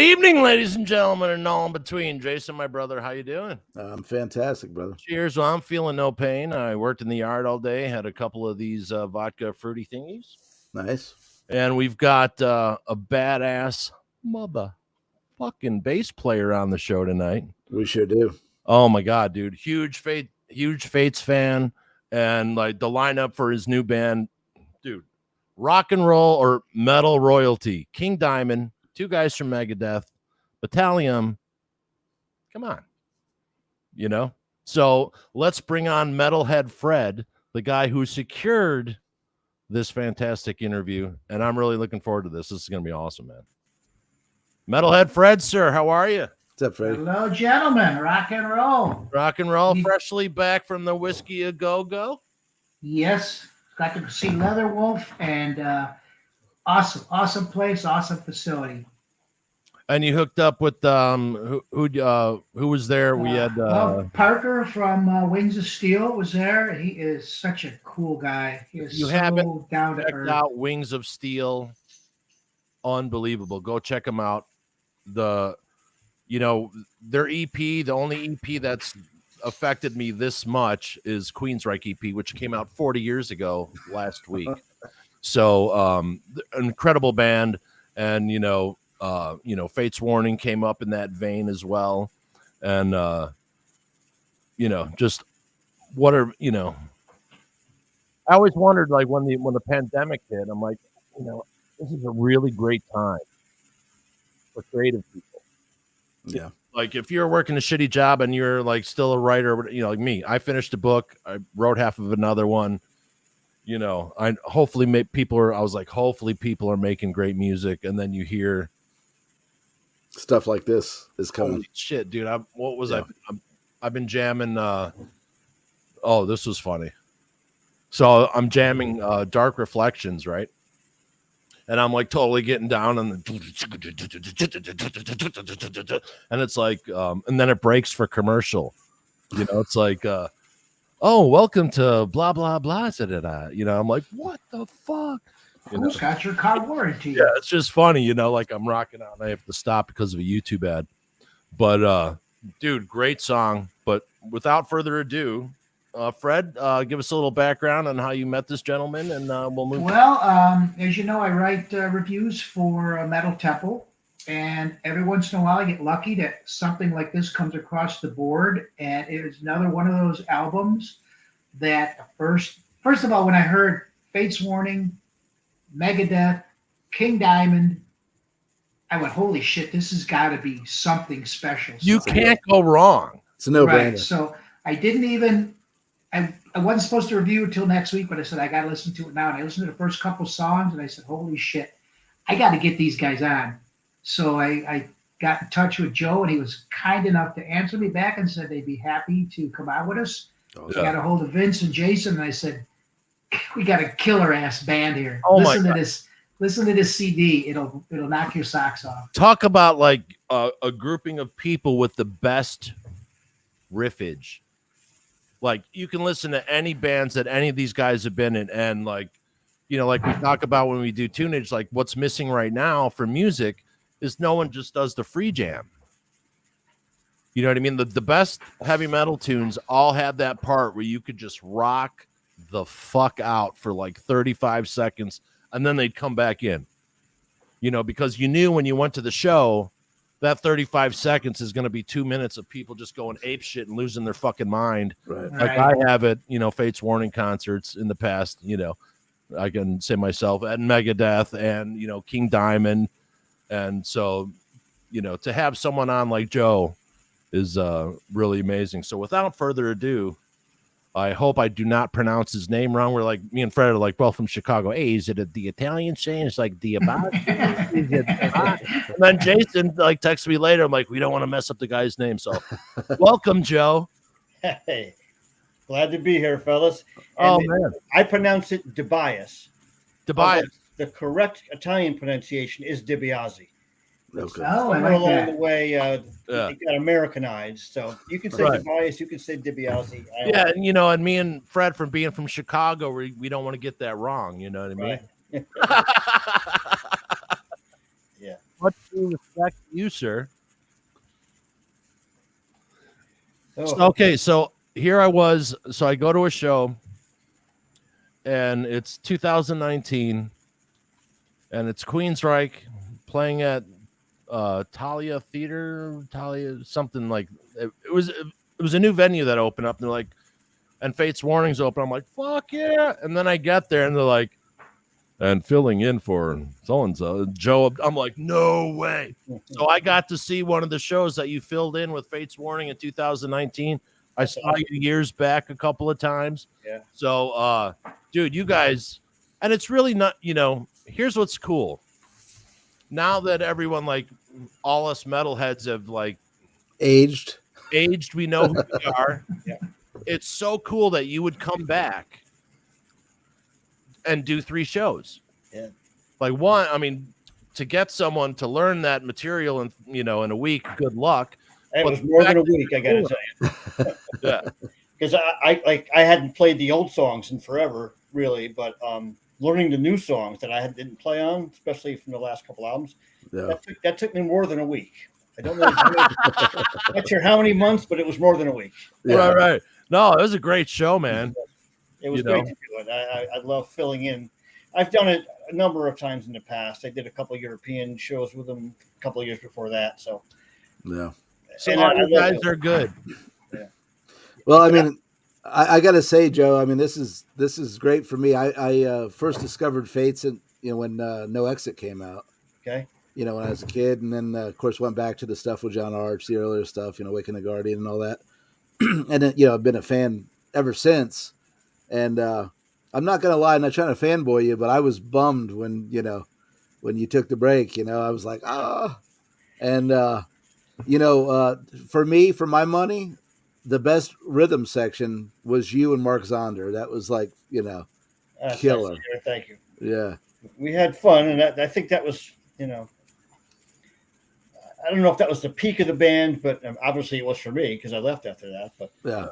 evening, ladies and gentlemen, and all in between. Jason, my brother, how you doing? I'm fantastic, brother. Cheers. Well, I'm feeling no pain. I worked in the yard all day, had a couple of these vodka fruity thingies. Nice. And we've got a badass motherfucking bass player on the show tonight. We sure do. Oh my God, dude. Huge Fates fan. And like the lineup for his new band, dude, rock and roll or metal royalty. King Diamond, two guys from Megadeth, Battalion. Come on. You know? So let's bring on Metalhead Fred, the guy who secured this fantastic interview. And I'm really looking forward to this. This is going to be awesome, man. Metalhead Fred, sir, how are you? What's up, Fred? Hello, gentlemen. Rock and roll. Rock and roll, freshly back from the Whiskey A Go-Go. Yes. Got to see Leatherwolf and awesome place, awesome facility. And you hooked up with who was there? We had Parker from Wings of Steel was there. He is such a cool guy. He is so down to earth. Out Wings of Steel, unbelievable. Go check them out. Their EP, the only EP that's affected me this much is Queensryche EP, which came out 40 years ago last week. So incredible band, and Fate's Warning came up in that vein as well. And just what are I always wondered, like, when the pandemic hit, I'm like, this is a really great time for creative people. Yeah. Like, if you're working a shitty job and you're like still a writer, like me, I finished a book, I wrote half of another one. Hopefully people are making great music, and then you hear stuff like this is coming. Holy shit, dude! I've been jamming. This was funny. So I'm jamming Dark Reflections, right? And I'm like totally getting down and it's like, and then it breaks for commercial. It's like, welcome to blah blah blah. I'm like, what the fuck? Who's got your car warranty? Yeah, it's just funny, like I'm rocking out and I have to stop because of a YouTube ad. But dude, great song. But without further ado, Fred, give us a little background on how you met this gentleman, and we'll move. Well, as you know, I write reviews for Metal Temple, and every once in a while I get lucky that something like this comes across the board, and it is another one of those albums that first of all, when I heard Fate's Warning, Megadeth, King Diamond, I went, holy shit, this has got to be something special. You can't go wrong. It's a no-brainer. Right, so I didn't even... I wasn't supposed to review it until next week, but I said, I got to listen to it now. And I listened to the first couple songs, and I said, holy shit, I got to get these guys on. So I got in touch with Joe, and he was kind enough to answer me back and said they'd be happy to come out with us. I got a hold of Vince and Jason, and I said, we got a killer-ass band here. Listen to this CD. It'll knock your socks off. Talk about, like, a grouping of people with the best riffage. Like, you can listen to any bands that any of these guys have been in, and like we talk about when we do tunage, like what's missing right now for music is no one just does the free jam. You know what I mean? The best heavy metal tunes all have that part where you could just rock the fuck out for like 35 seconds, and then they'd come back in. Because you knew when you went to the show that 35 seconds is going to be 2 minutes of people just going ape shit and losing their fucking mind. Right. Like I have at, Fate's Warning concerts in the past, I can say myself, at Megadeth and, King Diamond. And so, to have someone on like Joe is really amazing. So without further ado, I hope I do not pronounce his name wrong. We're like, me and Fred are like, well, from Chicago. Hey, is it the Italian saying? It's like DiBiase. And then Jason like texts me later. I'm like, we don't want to mess up the guy's name. So welcome, Joe. Hey, glad to be here, fellas. Man. I pronounce it DiBiase. DiBiase. The correct Italian pronunciation is DiBiase. Okay. Oh, Somewhere along the way, it got Americanized. So you can say Right. DiBiase, you can say DiBiase. Yeah, and me and Fred, from being from Chicago, we don't want to get that wrong. You know what I mean? Right. Yeah. What to do with back to you, sir. Oh, Okay, so here I was. So I go to a show, and it's 2019, and it's Queensryche playing at Talia Theater, Talia something like it was a new venue that opened up. And they're like, and Fate's Warning's open. I'm like, fuck yeah! And then I get there, and they're like, and filling in for so and so, Joe. I'm like, no way. So I got to see one of the shows that you filled in with Fate's Warning in 2019. I saw you years back a couple of times. Yeah. So, dude, you guys, and it's really not, here's what's cool. Now that everyone, like all us metalheads have like Aged. we know who we are. Yeah. It's so cool that you would come back and do 3 shows. Yeah. Like one, I mean, to get someone to learn that material in in a week, good luck. it But was more than a week, I gotta tell you. Yeah. Because I hadn't played the old songs in forever, really, but learning the new songs that I didn't play on, especially from the last couple albums, Yeah. that took me more than a week. I don't know, not sure how many months, but it was more than a week. Yeah. Right. No, it was a great show, man. It was great to do it. I love filling in. I've done it a number of times in the past. I did a couple of European shows with them a couple of years before that. So, Yeah. So and all I you love guys it. are good. Well, I mean, I got to say, Joe, I mean, this is great for me. I first discovered Fates and when No Exit came out. Okay. When I was a kid, and then of course went back to the stuff with John Arch, the earlier stuff, Waking the Guardian and all that. And then I've been a fan ever since. And I'm not gonna lie, I'm not trying to fanboy you, but I was bummed when you took the break. I was like, and for me, for my money, the best rhythm section was you and Mark Zonder. That was like That's killer. nice to hear. Thank you. Yeah. We had fun, and I think that was I don't know if that was the peak of the band, but obviously it was for me because I left after that. But Yeah.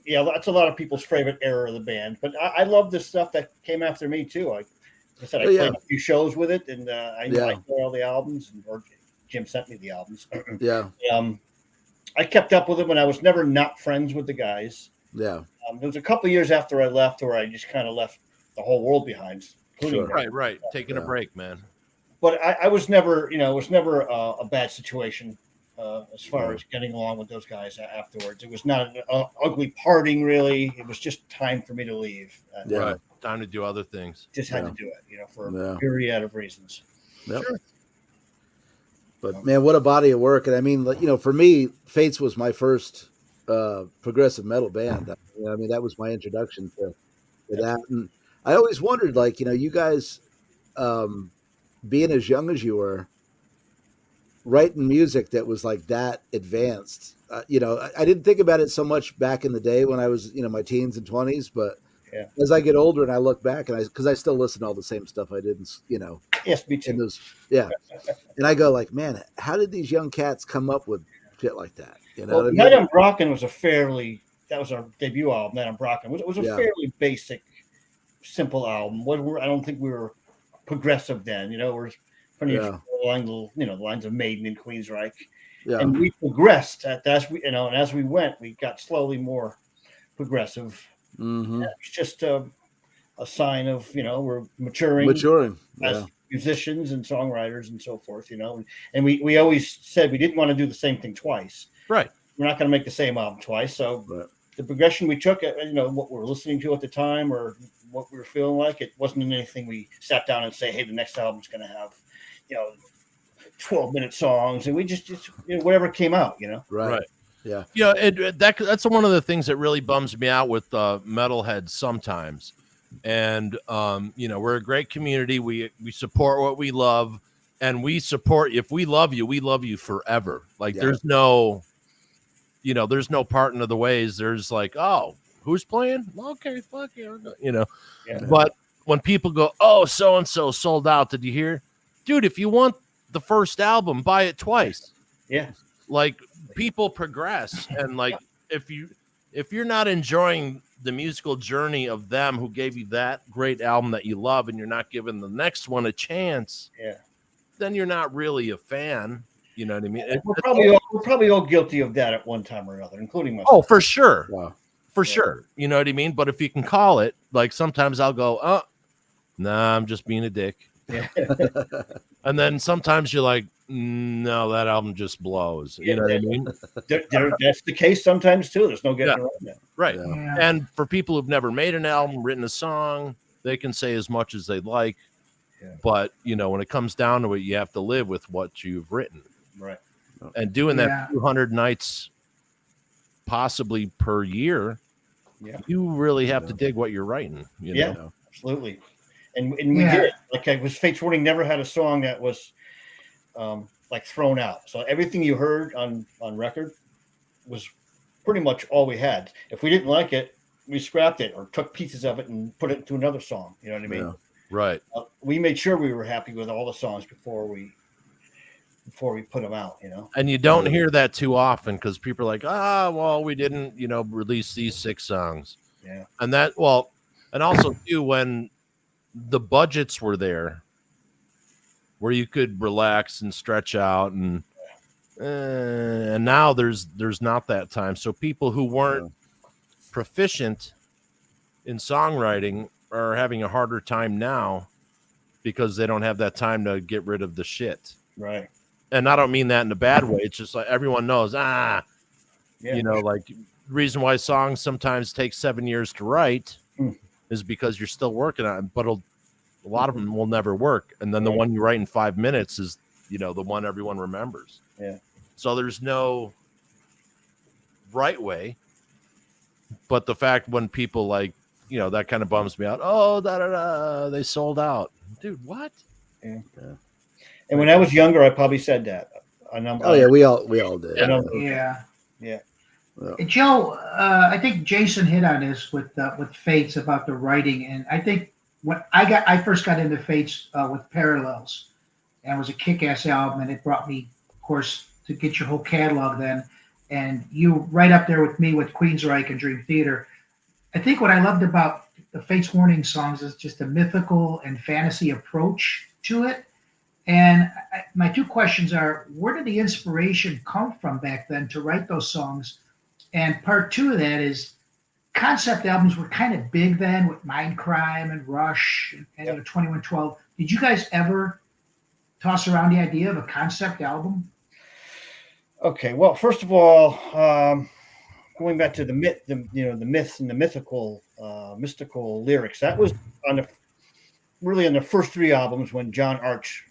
That's a lot of people's favorite era of the band. But I love the stuff that came after me too. Like I said, I played a few shows with it, and I played all the albums, or Jim sent me the albums. Yeah. I kept up with them, and I was never not friends with the guys. Yeah. There was a couple of years after I left where I just kind of left the whole world behind. Including Sure. Right. Taking a break, man. But I was never, it was never a bad situation as far as getting along with those guys afterwards. It was not an ugly parting, really. It was just time for me to leave. Right. Time to do other things. Just had to do it, for a myriad of reasons. Yep. Sure. But man, what a body of work! And I mean, for me, Fates was my first progressive metal band. I mean, that was my introduction to that. And I always wondered, you guys, being as young as you were, writing music that was like that advanced. I didn't think about it so much back in the day when I was, my teens and 20s, but as I get older and I look back, and because I still listen to all the same stuff I did, Yes, me too. And I go like, man, how did these young cats come up with shit like that? Well, Night on Brocken was that was our debut album. Night on Brocken was a fairly basic, simple album. I don't think we were progressive then. We're pretty along the lines of Maiden and Queensryche. Yeah. And we progressed as we went, we got slowly more progressive. Mm-hmm. It's just a sign of we're maturing as musicians and songwriters and so forth. And we always said we didn't want to do the same thing twice. Right. We're not going to make the same album twice. So the progression we took, what we're listening to at the time or what we were feeling like, it wasn't anything we sat down and say, hey, the next album's going to have 12-minute songs, and we just whatever came out. Right. Yeah. That's one of the things that really bums me out with metalheads sometimes. And we're a great community. We support what we love, and we support. If we love you forever. Like there's no parting of the ways. There's like, oh, who's playing? Okay, fuck yeah. But when people go, oh, so and so sold out, did you hear? Dude, if you want the first album, buy it twice. Yeah. Like people progress, and like if you're not enjoying the musical journey of them who gave you that great album that you love, and you're not giving the next one a chance, then you're not really a fan. You know what I mean? We're probably all guilty of that at one time or another, including myself. Oh, for sure. Wow. For sure. You know what I mean? But if you can call it, like sometimes I'll go, oh, nah, I'm just being a dick. Yeah. And then sometimes you're like, no, that album just blows. You know what I mean? That's the case sometimes too. There's no getting around that. Right. Yeah. And for people who've never made an album, written a song, they can say as much as they like. Yeah. But, you know, when it comes down to it, you have to live with what you've written. Right. And doing that 200 nights possibly per year, you really have to dig what you're writing. You know? Absolutely. And we did. Like, Fates Warning never had a song that was like thrown out. So everything you heard on record was pretty much all we had. If we didn't like it, we scrapped it or took pieces of it and put it into another song. You know what I mean? Yeah. Right. We made sure we were happy with all the songs before we put them out, you know. And you don't hear that too often because people are like, well, we didn't, you know, release these 6 songs. Yeah. And and also too, when the budgets were there where you could relax and stretch out and now there's not that time. So people who weren't proficient in songwriting are having a harder time now because they don't have that time to get rid of the shit. Right. And I don't mean that in a bad way. It's just like everyone knows, you know, like the reason why songs sometimes take 7 years to write is because you're still working on it, but a lot of them will never work. And then the one you write in 5 minutes is, you know, the one everyone remembers. Yeah. So there's no right way, but the fact when people like, you know, that kind of bums me out. Oh, they sold out. Dude, what? Yeah. And when I was younger, I probably said that. We all did. Yeah. Joe, I think Jason hit on this with Fates about the writing, and I think when I first got into Fates with Parallels, and it was a kick-ass album, and it brought me, of course, to get your whole catalog then, and you right up there with me with Queensryche and Dream Theater. I think what I loved about the Fates Warning songs is just a mythical and fantasy approach to it. And my 2 questions are, where did the inspiration come from back then to write those songs? And part 2 of that is, concept albums were kind of big then with Mindcrime and Rush and 2112. Did you guys ever toss around the idea of a concept album? Okay, well, first of all, going back to the myths and the mystical lyrics, that was really on the first 3 albums when John Arch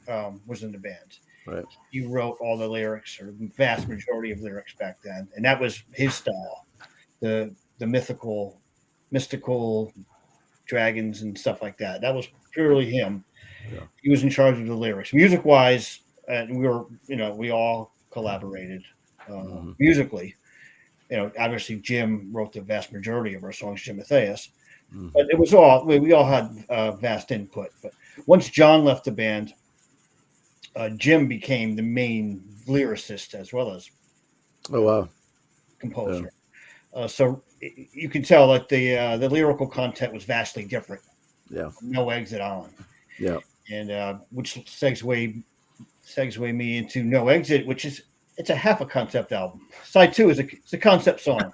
was in the band. Right. He wrote all the lyrics, or the vast majority of lyrics back then, and that was his style. The mystical dragons and stuff like that. That was purely him. Yeah. He was in charge of the lyrics. Music wise, we all collaborated musically. You know, obviously Jim wrote the vast majority of our songs, Jim Matthias. But it was we all had vast input. But once John left the band, Jim became the main lyricist as well as composer. So you can tell that the lyrical content was vastly different. Yeah, No Exit on. Yeah, and which segues me into No Exit, which is it's a half a concept album. Side 2 is a concept song.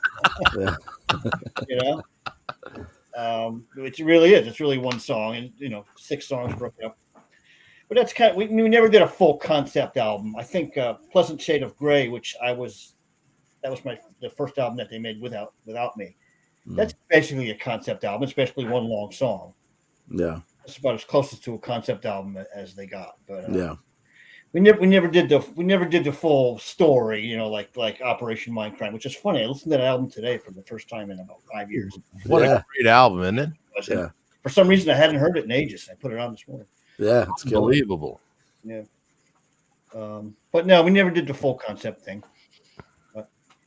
You know. It really is. It's really one song, and 6 songs broken up. But that's kind of, we never did a full concept album. I think Pleasant Shade of Grey, that was the first album that they made without me. That's basically a concept album, especially one long song. Yeah, it's about as close to a concept album as they got. But we never did the full story, like Operation Mindcrime, which is funny. I listened to that album today for the first time in about 5 years. What a great album, isn't it? Yeah. For some reason, I hadn't heard it in ages. I put it on this morning. Yeah, it's unbelievable. Yeah. But no, we never did the full concept thing.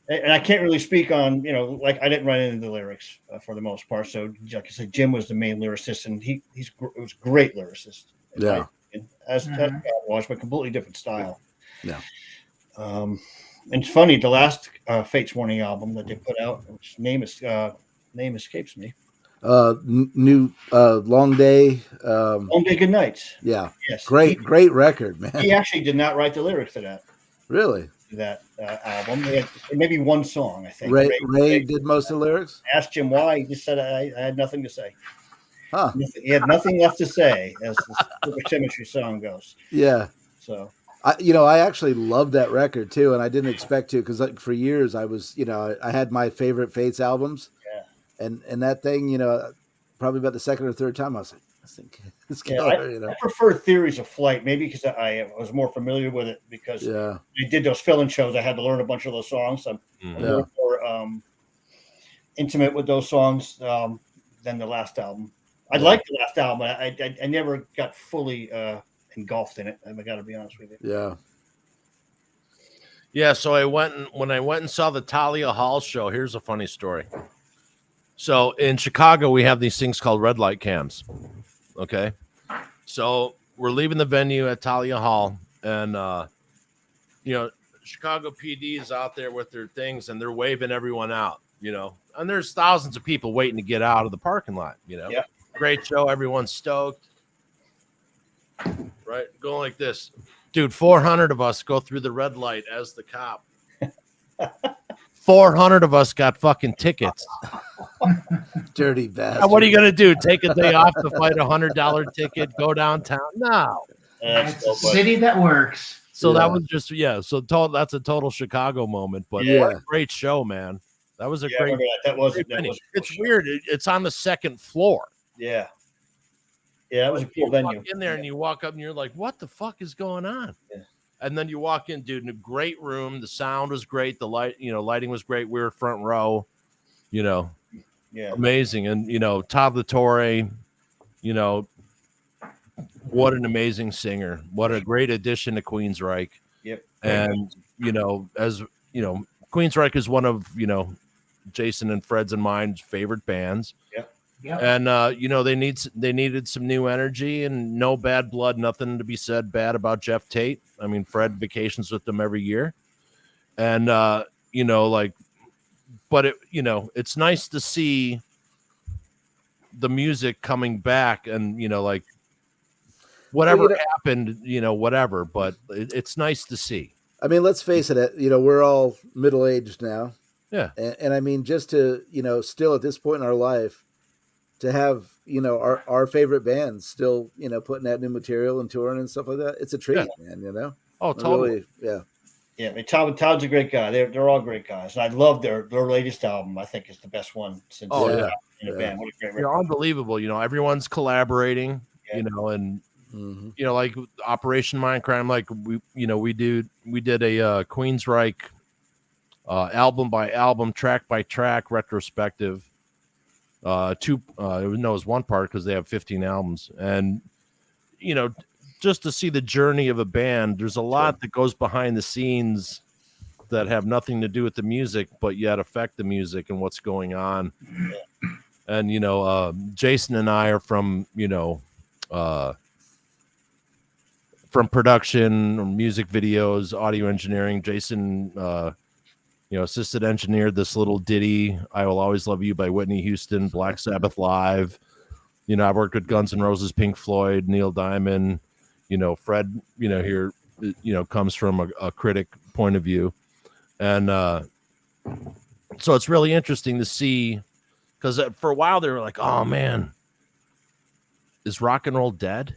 And I can't really speak on, like I didn't write into the lyrics for the most part. So, like I said, Jim was the main lyricist, and he was a great lyricist. Yeah. As was, but completely different style. Yeah. And it's funny, the last Fates Warning album that they put out, which name escapes me. New Long Day. Long Day Good Nights. Yeah. Yes. Great record, man. He actually did not write the lyrics to that. Really? To that album. They had maybe one song, I think. Ray did most of the lyrics? I asked him why. He just said, I had nothing to say. Huh. He had nothing left to say, as the Super Symmetry song goes. Yeah. So, I actually love that record too, and I didn't expect to, because like for years I was, I had my favorite Fates albums, and that thing, probably about the second or third time I was like, I think it's killer. I prefer Theories of Flight, maybe because I was more familiar with it, because they did those fill-in shows. I had to learn a bunch of those songs. I'm a little more intimate with those songs than the last album. I liked the last album. I never got fully engulfed in it. I got to be honest with you. Yeah. So when I went and saw the Talia Hall show. Here's a funny story. So in Chicago, we have these things called red light cams. Okay. So we're leaving the venue at Talia Hall, and Chicago PD is out there with their things, and they're waving everyone out. And there's thousands of people waiting to get out of the parking lot. Great show. Everyone's stoked. Right. Going like this. Dude, 400 of us go through the red light as the cop. 400 of us got fucking tickets. Dirty bastard. Now, what are you going to do? Take a day off to fight $100 ticket, go downtown? No. That's a city that works. So that was just, so that's a total Chicago moment. But what a great show, man. That was a great. That was it's weird. It's on the second floor. Yeah. Yeah, that was a cool venue. Walk in there and you walk up and you're like, what the fuck is going on? Yeah. And then you walk in, dude, in a great room. The sound was great. The lighting was great. We were front row, amazing. And, Todd LaTorre, what an amazing singer. What a great addition to Queensryche. Yep. And, Queensryche is one of, Jason and Fred's and mine's favorite bands. Yep. Yep. And they needed some new energy, and no bad blood, nothing to be said bad about Jeff Tate. I mean, Fred vacations with them every year, and but it's nice to see the music coming back, and whatever happened, whatever. But it's nice to see. I mean, let's face it. We're all middle-aged now. Yeah, and I mean, just to still at this point in our life, to have our favorite bands still putting out new material and touring and stuff like that, it's a treat, man. Oh, totally. Really, yeah. I mean, Todd's a great guy. They're all great guys, and I love their latest album. I think is the best one since in a band. What a great record. Unbelievable. Everyone's collaborating. And like Operation Mindcrime, like we did a Queensryche album by album, track by track retrospective. It was one part because they have 15 albums, and just to see the journey of a band, there's a lot that goes behind the scenes that have nothing to do with the music, but yet affect the music and what's going on. And Jason and I are from production, music videos, audio engineering. Jason assistant engineered this little ditty, "I Will Always Love You" by Whitney Houston, Black Sabbath Live. I've worked with Guns N' Roses, Pink Floyd, Neil Diamond. Fred, here, comes from a critic point of view. And so it's really interesting to see, because for a while they were like, oh man, is rock and roll dead?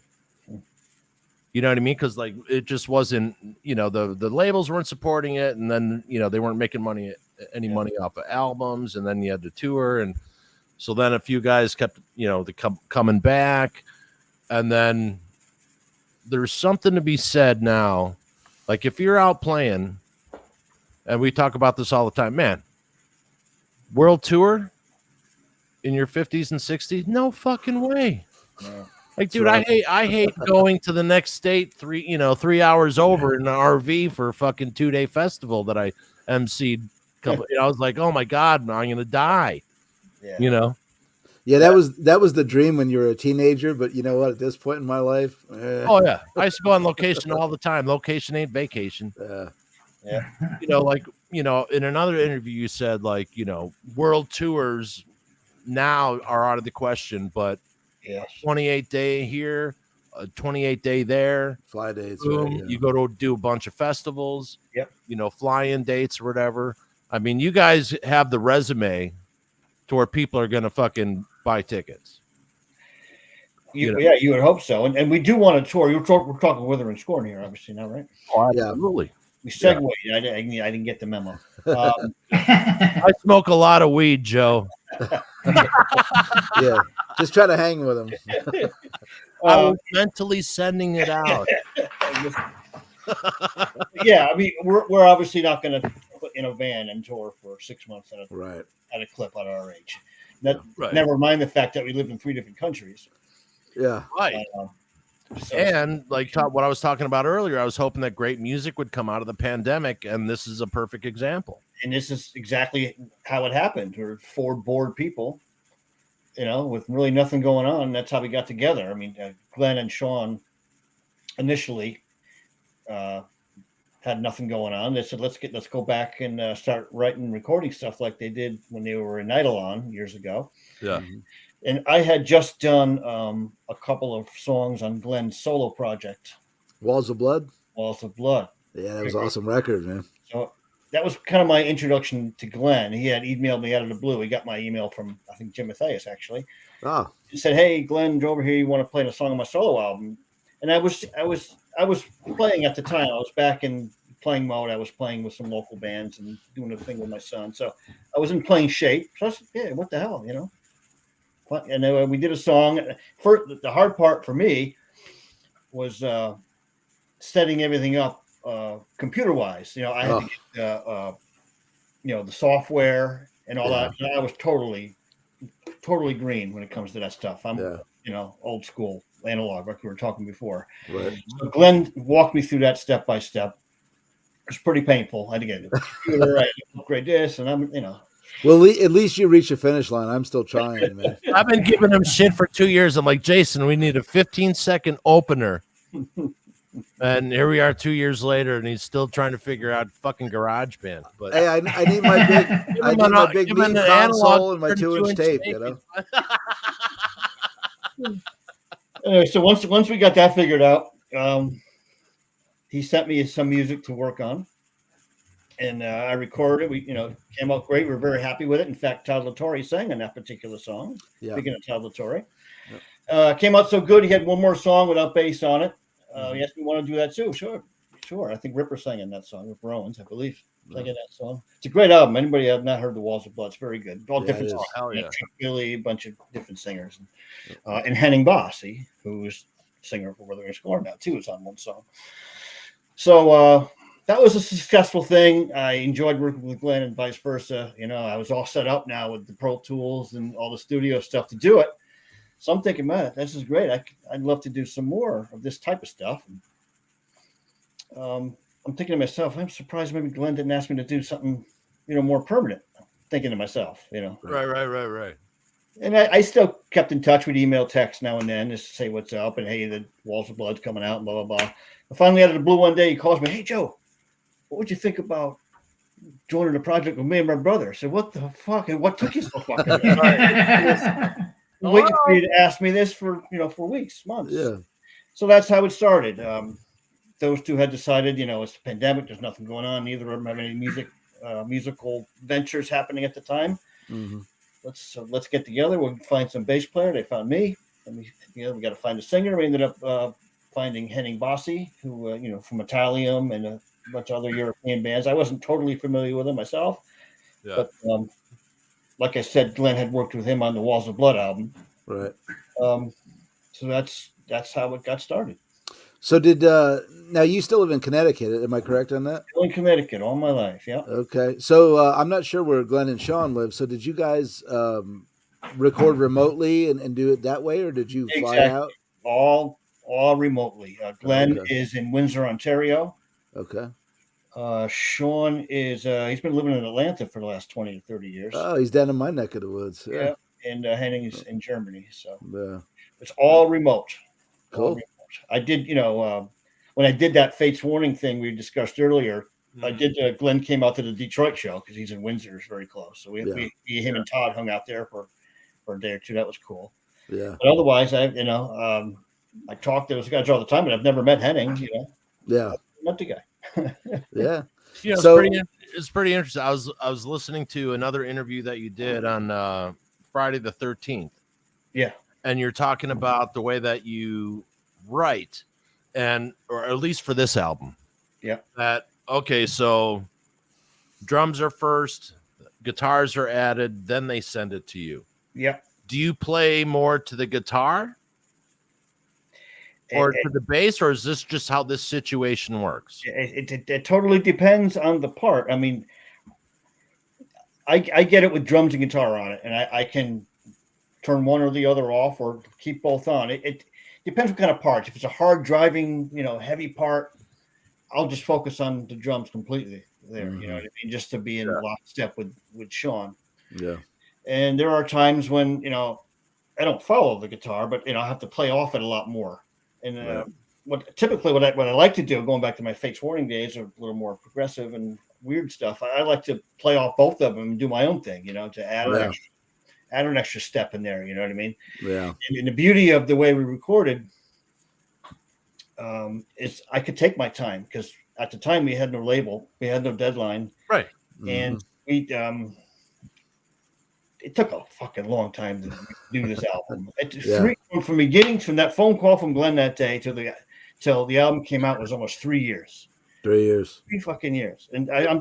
You know what I mean? Because it just wasn't, the labels weren't supporting it, and then they weren't making money off of albums, and then you had to tour, and so then a few guys kept coming back, and then there's something to be said now, like if you're out playing, and we talk about this all the time, man, world tour in your 50s and 60s, no fucking way. No. Like, dude, I hate going to the next state 3 hours over in an RV for a fucking 2-day festival that I emceed. I was like, oh my God, I'm gonna die. Yeah. Yeah, that was the dream when you were a teenager. But you know what? At this point in my life, oh yeah, I used to go on location all the time. Location ain't vacation. Yeah. In another interview, you said world tours now are out of the question. But Yes. 28-day here, a 28-day there. Fly dates. Boom, Right, yeah. you go to do a bunch of festivals. Yep. Fly-in dates or whatever. I mean, you guys have the resume to where people are going to fucking buy tickets. Yeah, you would hope so. And we do want to tour. We're talking WITHERING SCORN here, obviously, now, right? Oh, Yeah. absolutely. We segued. I didn't get the memo. I smoke a lot of weed, Joe. Yeah, just try to hang with them. I was mentally sending it out. Yeah, I mean, we're obviously not going to put in a van and tour for 6 months at a clip at our age. Never mind the fact that we live in 3 different countries. Yeah, right. And like what I was talking about earlier, I was hoping that great music would come out of the pandemic, and this is a perfect example. And this is exactly how it happened. We're 4 bored people, with really nothing going on. That's how we got together. I mean, Glenn and Sean initially had nothing going on. They said, let's go back and start writing and recording stuff like they did when they were in Eidolon years ago. Yeah. Mm-hmm. And I had just done a couple of songs on Glenn's solo project. Walls of Blood? Walls of Blood. Yeah, that was an awesome record, man. So that was kind of my introduction to Glenn. He had emailed me out of the blue. He got my email from, I think, Jim Mathias, actually. Oh. He said, hey, Glenn, over here. You want to play a song on my solo album? And I was playing at the time. I was back in playing mode. I was playing with some local bands and doing a thing with my son. So I was in playing shape. So I said, yeah, what the hell, And then we did a song. The hard part for me was setting everything up computer-wise. I had to get the software and all that. I was totally green when it comes to that stuff. I'm old school analog, like we were talking before. Right. So Glenn walked me through that step by step. It was pretty painful. I had to get the computer, I had to upgrade this, and I'm. Well, at least you reached the finish line. I'm still trying, man. I've been giving him shit for 2 years. I'm like, Jason, we need a 15-second opener. And here we are 2 years later, and he's still trying to figure out fucking GarageBand. But hey, I need my big neat console and my 2-inch tape, Anyway, so once we got that figured out, he sent me some music to work on. And I recorded it. We, came out great. We were very happy with it. In fact, Todd LaTorre sang on that particular song. Yeah. Speaking of Todd LaTorre, came out so good. He had one more song without bass on it. He asked me want to do that too. Sure. I think Ripper sang in that song with Rowan's, I believe. Sang in that song. It's a great album. Anybody have not heard the Walls of Blood? It's very good. All different songs. Hell yeah. Billy, a bunch of different singers, and Henning Bossi, who's singer for WITHERING SCORN now too, is on one song. So. That was a successful thing. I enjoyed working with Glenn and vice versa. I was all set up now with the Pro Tools and all the studio stuff to do it. So I'm thinking, man, this is great. I'd love to do some more of this type of stuff. I'm thinking to myself, I'm surprised maybe Glenn didn't ask me to do something, more permanent. Thinking to myself, Right. And I still kept in touch with email, text now and then just to say what's up and hey, the Walls of Blood's coming out and blah, blah, blah. And finally, out of the blue one day, he calls me, hey, Joe. What would you think about joining a project with me and my brother? I said, what the fuck? And what took you so fucking long? Waiting for you to ask me this for weeks, months. Yeah. So that's how it started. Those two had decided, it's the pandemic. There's nothing going on. Neither of them have any musical ventures happening at the time. Mm-hmm. Let's get together. We'll find some bass player. They found me. And we got to find a singer. We ended up finding Henning Bossi, who from Italium and a bunch of other European bands. I wasn't totally familiar with him myself, but like I said, Glenn had worked with him on the Walls of Blood album. Right. So that's how it got started. So now you still live in Connecticut? Am I correct on that? Still in Connecticut all my life. Yeah. Okay. So I'm not sure where Glenn and Sean live. So did you guys record remotely and do it that way, or did you fly out? All remotely. Glenn is in Windsor, Ontario. Okay. Sean is he's been living in Atlanta for the last 20 to 30 years. Oh, he's down in my neck of the woods. Yeah. And Henning is in Germany. So it's Yeah. all remote. Cool. All remote. I did, when I did that Fates Warning thing we discussed earlier, I did. Glenn came out to the Detroit show because he's in Windsor, it's very close. So him and Todd hung out there for for a day or two. That was cool. Yeah. But otherwise, I talk to those guys all the time, but I've never met Henning. Yeah. Not the guy. Yeah. So it's pretty interesting. I was listening to another interview that you did on Friday the 13th. Yeah. And you're talking about the way that you write, or at least for this album. Yeah. So drums are first, guitars are added, then they send it to you. Yeah. Do you play more to the guitar or to the bass, or is this just how this situation works? It totally depends on the part. I mean, I get it with drums and guitar on it, and I can turn one or the other off or keep both on. It depends what kind of parts. If it's a hard driving, heavy part, I'll just focus on the drums completely there. You know what I mean? Just to be in lockstep with Sean. Yeah. And there are times when, I don't follow the guitar, but, I have to play off it a lot more. And what I like to do, going back to my Fates Warning days, are a little more progressive and weird stuff. I like to play off both of them and do my own thing, to add an extra step in there. You know what I mean? Yeah. And the beauty of the way we recorded is I could take my time, because at the time we had no label, we had no deadline, right? And we it took a fucking long time to do this album. From beginning, from that phone call from Glenn that day till the album came out, was almost 3 years. 3 years. 3 fucking years. And I'm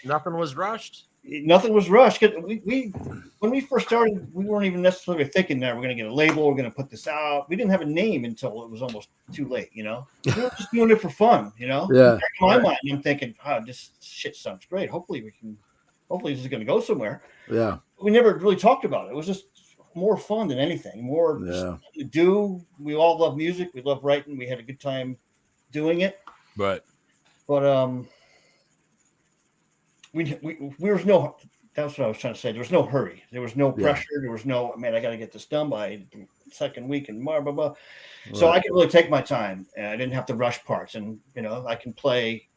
nothing was rushed. Nothing was rushed. We when we first started, we weren't even necessarily thinking that we're going to get a label, we're going to put this out. We didn't have a name until it was almost too late. We were just doing it for fun. Yeah. In my mind, I'm thinking, this shit sounds great. Hopefully this is going to go somewhere. Yeah. We never really talked about it. It was just more fun than anything. More to do. We all love music. We love writing. We had a good time doing it. Right. But we was no. That's what I was trying to say. There was no hurry. There was no pressure. There was no, man, I got to get this done by second week and blah blah blah. Right. So I could really take my time, and I didn't have to rush parts. And I can play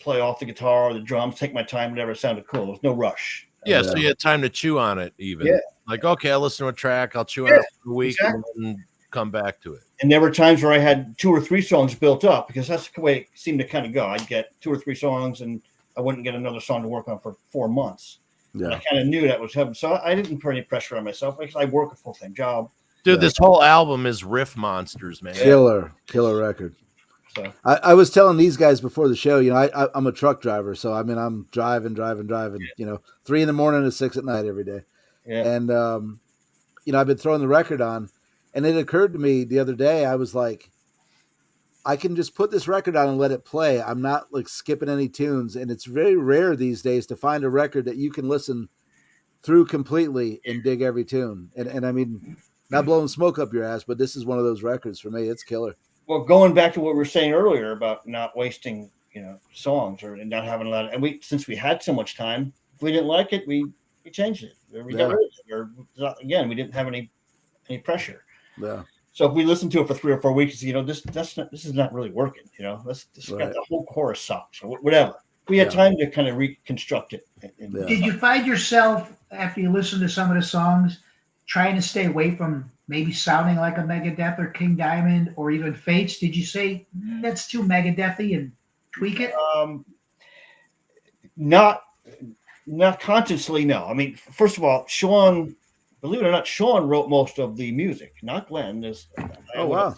off the guitar or the drums, take my time, whatever sounded cool. There was no rush. Yeah, so you had time to chew on it, even. Yeah. Like, okay, I'll listen to a track, I'll chew on it for a week, and then come back to it. And there were times where I had 2 or 3 songs built up, because that's the way it seemed to kind of go. I'd get 2 or 3 songs, and I wouldn't get another song to work on for 4 months. Yeah. And I kind of knew that was happening. So I didn't put any pressure on myself, because I work a full-time job. Dude, this whole album is riff monsters, man. Killer record. So I was telling these guys before the show, I'm a truck driver. So, I mean, I'm driving, 3 in the morning to 6 at night every day. Yeah. And, I've been throwing the record on, and it occurred to me the other day, I was like, I can just put this record on and let it play. I'm not like skipping any tunes. And it's very rare these days to find a record that you can listen through completely and dig every tune. And I mean, not blowing smoke up your ass, but this is one of those records for me. It's killer. Well, going back to what we were saying earlier about not wasting, songs or not having a lot of, and since we had so much time, if we didn't like it, we changed it. Or we got rid of it. Or again, we didn't have any pressure. Yeah. So if we listened to it for 3 or 4 weeks, this is not really working. This got the whole chorus sucks or whatever. We had time to kind of reconstruct it. Did you find yourself, after you listened to some of the songs, trying to stay away from maybe sounding like a Megadeth or King Diamond or even Fates? Did you say that's too Megadethy and tweak it? Not consciously, no. I mean, first of all, Sean, believe it or not, Sean wrote most of the music, not Glenn. Wow.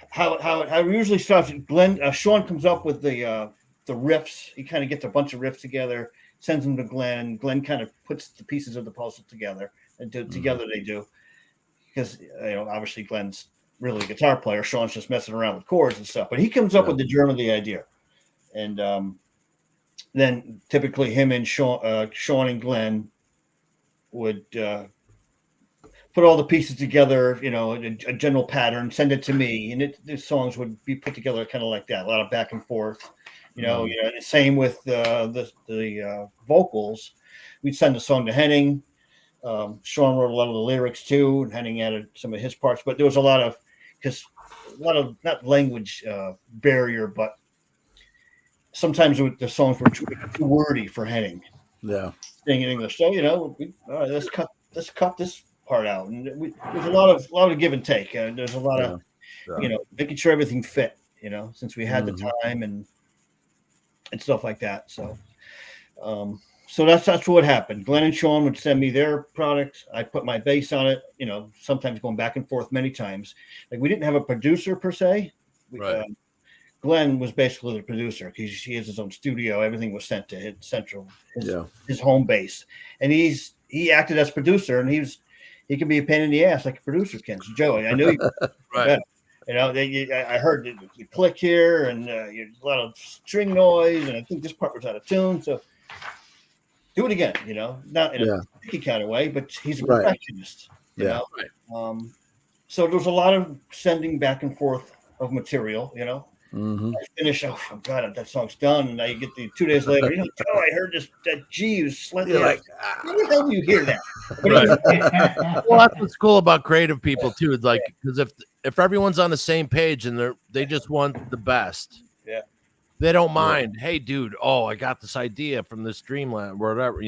How it usually starts, Sean comes up with the riffs. He kind of gets a bunch of riffs together, sends them to Glenn. Glenn kind of puts the pieces of the puzzle together, and together they do. Because obviously Glenn's really a guitar player. Sean's just messing around with chords and stuff. But he comes up with the germ of the idea, and then typically him and Sean and Glenn would put all the pieces together, a general pattern, send it to me, and the songs would be put together kind of like that, a lot of back and forth. Same with the vocals. We'd send the song to Henning. Sean wrote a lot of the lyrics too, and Henning added some of his parts. But there was a lot of not language barrier, but sometimes the songs were too wordy for Henning. sing in English. So all right, let's cut this part out. And there's a lot of give and take. There's a lot of making sure everything fit. Since we had the time and stuff like that. So. So that's what happened. Glenn and Sean would send me their products. I put my bass on it, sometimes going back and forth many times. Like we didn't have a producer per se. Glenn was basically the producer because he has his own studio. Everything was sent to his home base. And he acted as producer, and he can be a pain in the ass like a producer can. So Joey, I know you right. I heard you click here and a lot of string noise, and I think this part was out of tune. So do it again, not in a picky kind of way, but he's a perfectionist. You know? So there was a lot of sending back and forth of material. I finish. Oh God, that song's done. And I get the 2 days later. I heard that G was slightly. Like, how the hell do you hear that? Right. Well, that's what's cool about creative people too. It's like because if everyone's on the same page and they just want the best. They don't mind. Hey, dude. Oh, I got this idea from this Dreamland, whatever.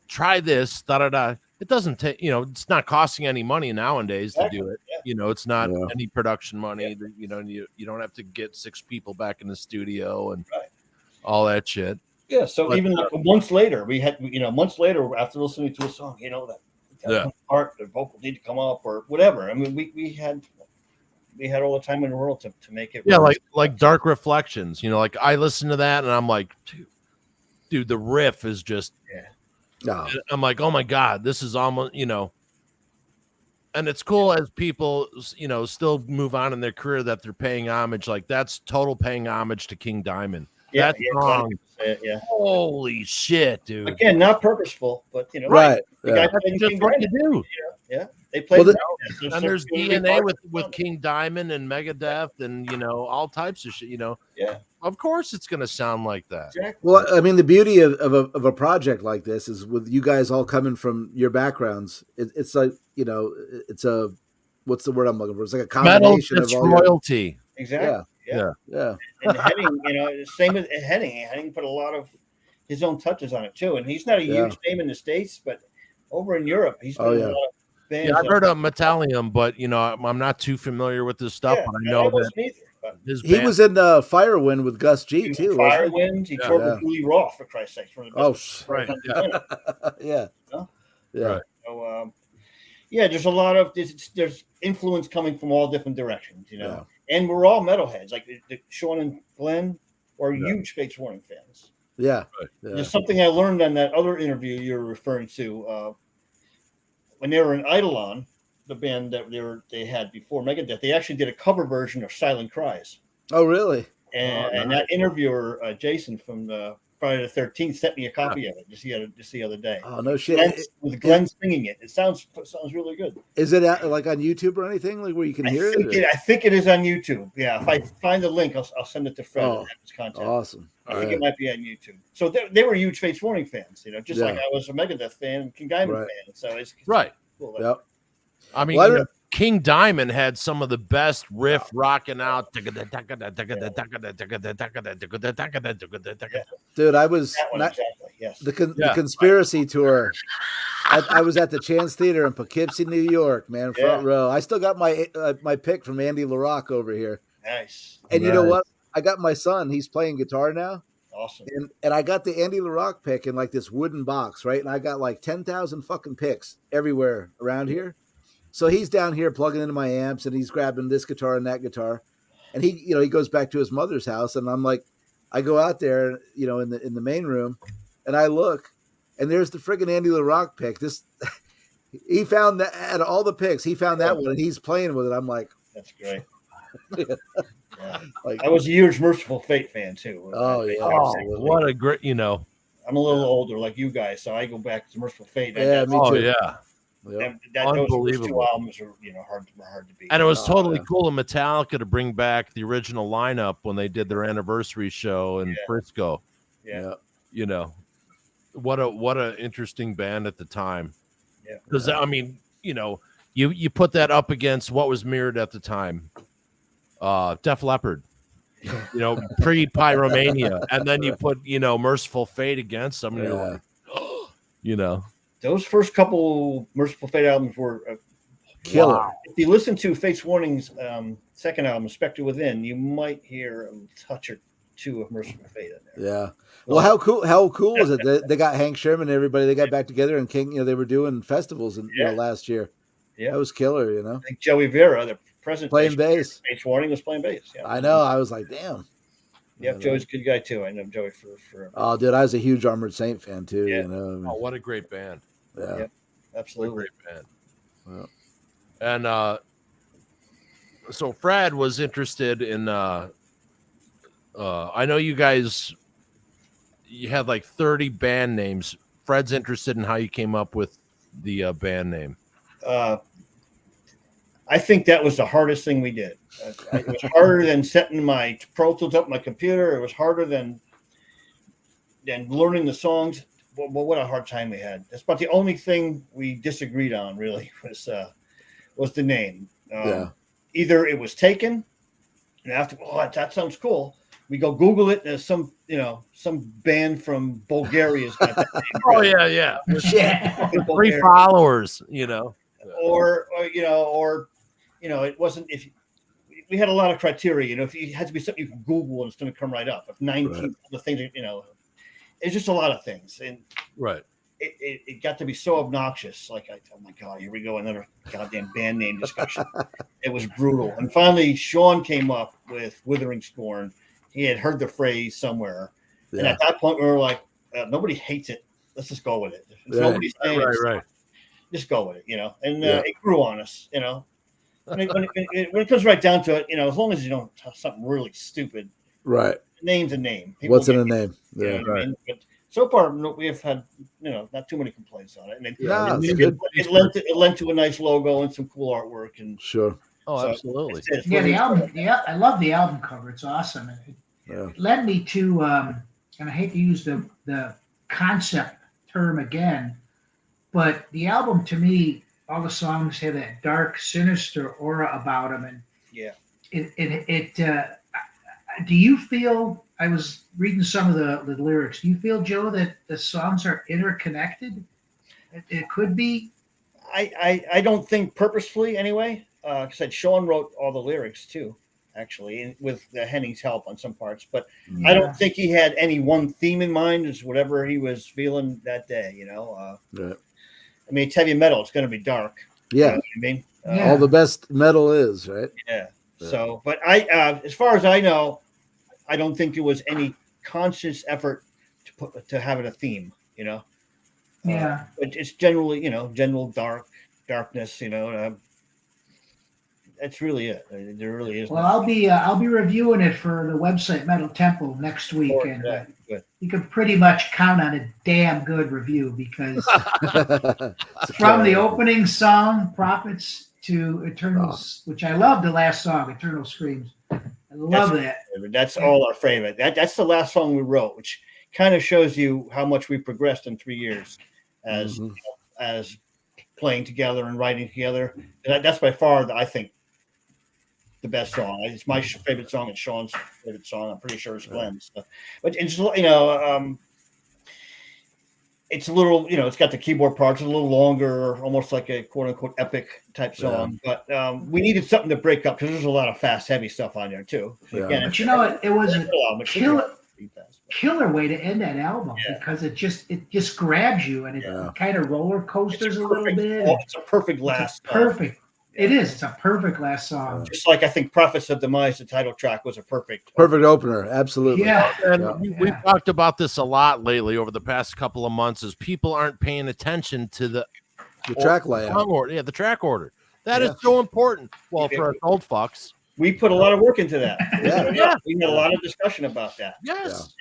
Try this. Da da da. It doesn't take. It's not costing any money nowadays to do it. It's not any production money. You don't have to get 6 people back in the studio and all that shit. Yeah. So even months later, we had months later after listening to a song, that part, the vocal need to come up or whatever. I mean, we had all the time in the world to make it. Yeah, like Dark Reflections. Like I listen to that and I'm like, dude, the riff is just. I'm like, oh my God, this is almost, and it's cool as people, still move on in their career that they're paying homage. Like that's total paying homage to King Diamond. That song, holy shit, dude. Again, not purposeful, but right. That's just what you do. They play. And there's DNA with King Diamond and Megadeth and all types of shit. Of course it's gonna sound like that. Exactly. Well, I mean, the beauty of a project like this is with you guys all coming from your backgrounds. It's like it's a what's the word I'm looking for? It's like a combination of all royalty. Exactly. Yeah. And Henning, same with Henning. Henning put a lot of his own touches on it too. And he's not a huge name in the States, but over in Europe, he's put a lot of bands. Yeah, I've heard of Metallium, but I'm not too familiar with this stuff. But I know that he was in Firewind with Gus G too. Firewind, he toured with Julie Roth for Christ's sake. Right. Yeah. Right. So there's a lot of there's influence coming from all different directions, and we're all metalheads. Like Sean and Glenn are huge Fates Warning fans. Yeah. There's something I learned on that other interview you're referring to. When they were in Eidolon, the band that they had before Megadeth, they actually did a cover version of Silent Cries. Oh, really? And that interviewer, Jason from Friday the 13th, sent me a copy of it just the other day. Oh, no shit! With Glenn singing it, it sounds really good. Is it like on YouTube or anything, like where you can hear it? I think it is on YouTube. Yeah, if I find the link, I'll send it to Fred. Oh, his content. Awesome! I think it might be on YouTube. So they were huge Fates Warning fans, just like I was a Megadeth fan, King Diamond fan. So it's cool. Yep. I mean, King Diamond had some of the best riff rocking out. Dude, I was the Conspiracy tour. I was at the Chance Theater in Poughkeepsie, New York, man, front row. I still got my pick from Andy LaRocque over here. Nice. And you know what? I got my son. He's playing guitar now. Awesome. And I got the Andy LaRocque pick in like this wooden box, right? And I got like 10,000 fucking picks everywhere around here. So he's down here plugging into my amps and he's grabbing this guitar and that guitar. And he goes back to his mother's house. And I'm like, I go out there, in the main room and I look and there's the friggin' Andy LaRocque pick. He found that out of all the picks, he found that one and he's playing with it. I'm like, that's great. I was a huge Merciful Fate fan too. Oh yeah. What a great, I'm a little older like you guys, so I go back to Merciful Fate. Yeah, me too. Yeah. Those 2 albums are hard to beat. And it was totally cool of Metallica to bring back the original lineup when they did their anniversary show in Frisco. Yeah. What a interesting band at the time. Yeah. Because I mean, you put that up against what was mirrored at the time. Def Leppard. Pre-Pyromania, and then you put Merciful Fate against them, and you're like, You know, those first couple Merciful Fate albums were Killer. Wow. If you listen to Fate's Warning's second album, Spectre Within, you might hear a touch or two of Merciful Fate in there. Yeah. Well, how cool was it? They got Hank Sherman and everybody. They got back together and they were doing festivals and last year. Yeah, that was killer. You know, I think Joey Vera, the president, playing bass. Fate's Warning was playing bass. Yeah, I know. I was like, damn. Yeah, Joey's a good guy too. I know Joey for. Oh, dude, I was a huge Armored Saint fan too. Yeah. You know. I mean, oh, what a great band! Yeah, absolutely. What a great band. Yeah. And so Fred was interested in. I know you guys. You had like 30 band names. Fred's interested in how you came up with the band name. I think that was the hardest thing we did. It was harder than setting my Pro Tools up on my computer. It was harder than learning the songs. Well, what a hard time we had. That's about the only thing we disagreed on. Really was the name. Either it was taken, and after that sounds cool. We go Google it, and some band from Bulgaria's got that name. Oh yeah. Shit. 3 followers, you know. Or it wasn't. If we had a lot of criteria, you know, if it had to be something you can Google and it's going to come right up. If 19 the things, you know, it's just a lot of things, and it got to be so obnoxious. Like, oh my god, here we go, another goddamn band name discussion. It was brutal. And finally, Sean came up with Withering Scorn. He had heard the phrase somewhere, and at that point, we were like, nobody hates it. Let's just go with it. Nobody's saying it. Just go with it, you know. And it grew on us, you know. When it comes right down to it, you know, as long as you don't have something really stupid, right? The name's a name. People What's in a name? Yeah, you know I mean? But so far, we've had, you know, not too many complaints on it. And it lent to a nice logo and some cool artwork. And sure. Oh, so absolutely. The album. Yeah, I love the album cover. It's awesome. It led me to, and I hate to use the concept term again, but the album, to me, all the songs have that dark, sinister aura about them, and do you feel? I was reading some of the lyrics. Do you feel, Joe, that the songs are interconnected? It could be. I don't think purposefully, anyway. Because I said Sean wrote all the lyrics too, actually, with Henning's help on some parts. But I don't think he had any one theme in mind. It's whatever he was feeling that day, you know. I mean, it's heavy metal. It's going to be dark. Yeah. You know what I mean? All the best metal is, right? Yeah. So, but as far as I know, I don't think there was any conscious effort to have it a theme, you know. Yeah. But it's generally, you know, general darkness, you know. That's really it. There really is. Well, I'll be reviewing it for the website Metal Temple next week, and you can pretty much count on a damn good review, because from the opening song "Prophets" to Eternals, which I love, the last song, "Eternal Screams." I love that. That's all our favorite. That's the last song we wrote, which kind of shows you how much we progressed in 3 years as as playing together and writing together. That's by far, I think, the best song. It's my favorite song. It's Sean's favorite song. I'm pretty sure it's Glenn's. But it's, you know, it's a little, you know, it's got the keyboard parts, a little longer, almost like a quote unquote epic type song. But we needed something to break up, because there's a lot of fast, heavy stuff on there too. Again, but you know, it was a killer way to end that album, because it just grabs you, and it kind of roller coasters a little bit. It's a perfect last. Perfect. It is. It's a perfect last song. Just like I think "Prophets of Demise," the title track, was a perfect opener. Absolutely. Yeah. And we've talked about this a lot lately over the past couple of months, as people aren't paying attention to the track layout. The track order. That is so important. Well, for us old fucks. We put a lot of work into that. We had a lot of discussion about that. Yes.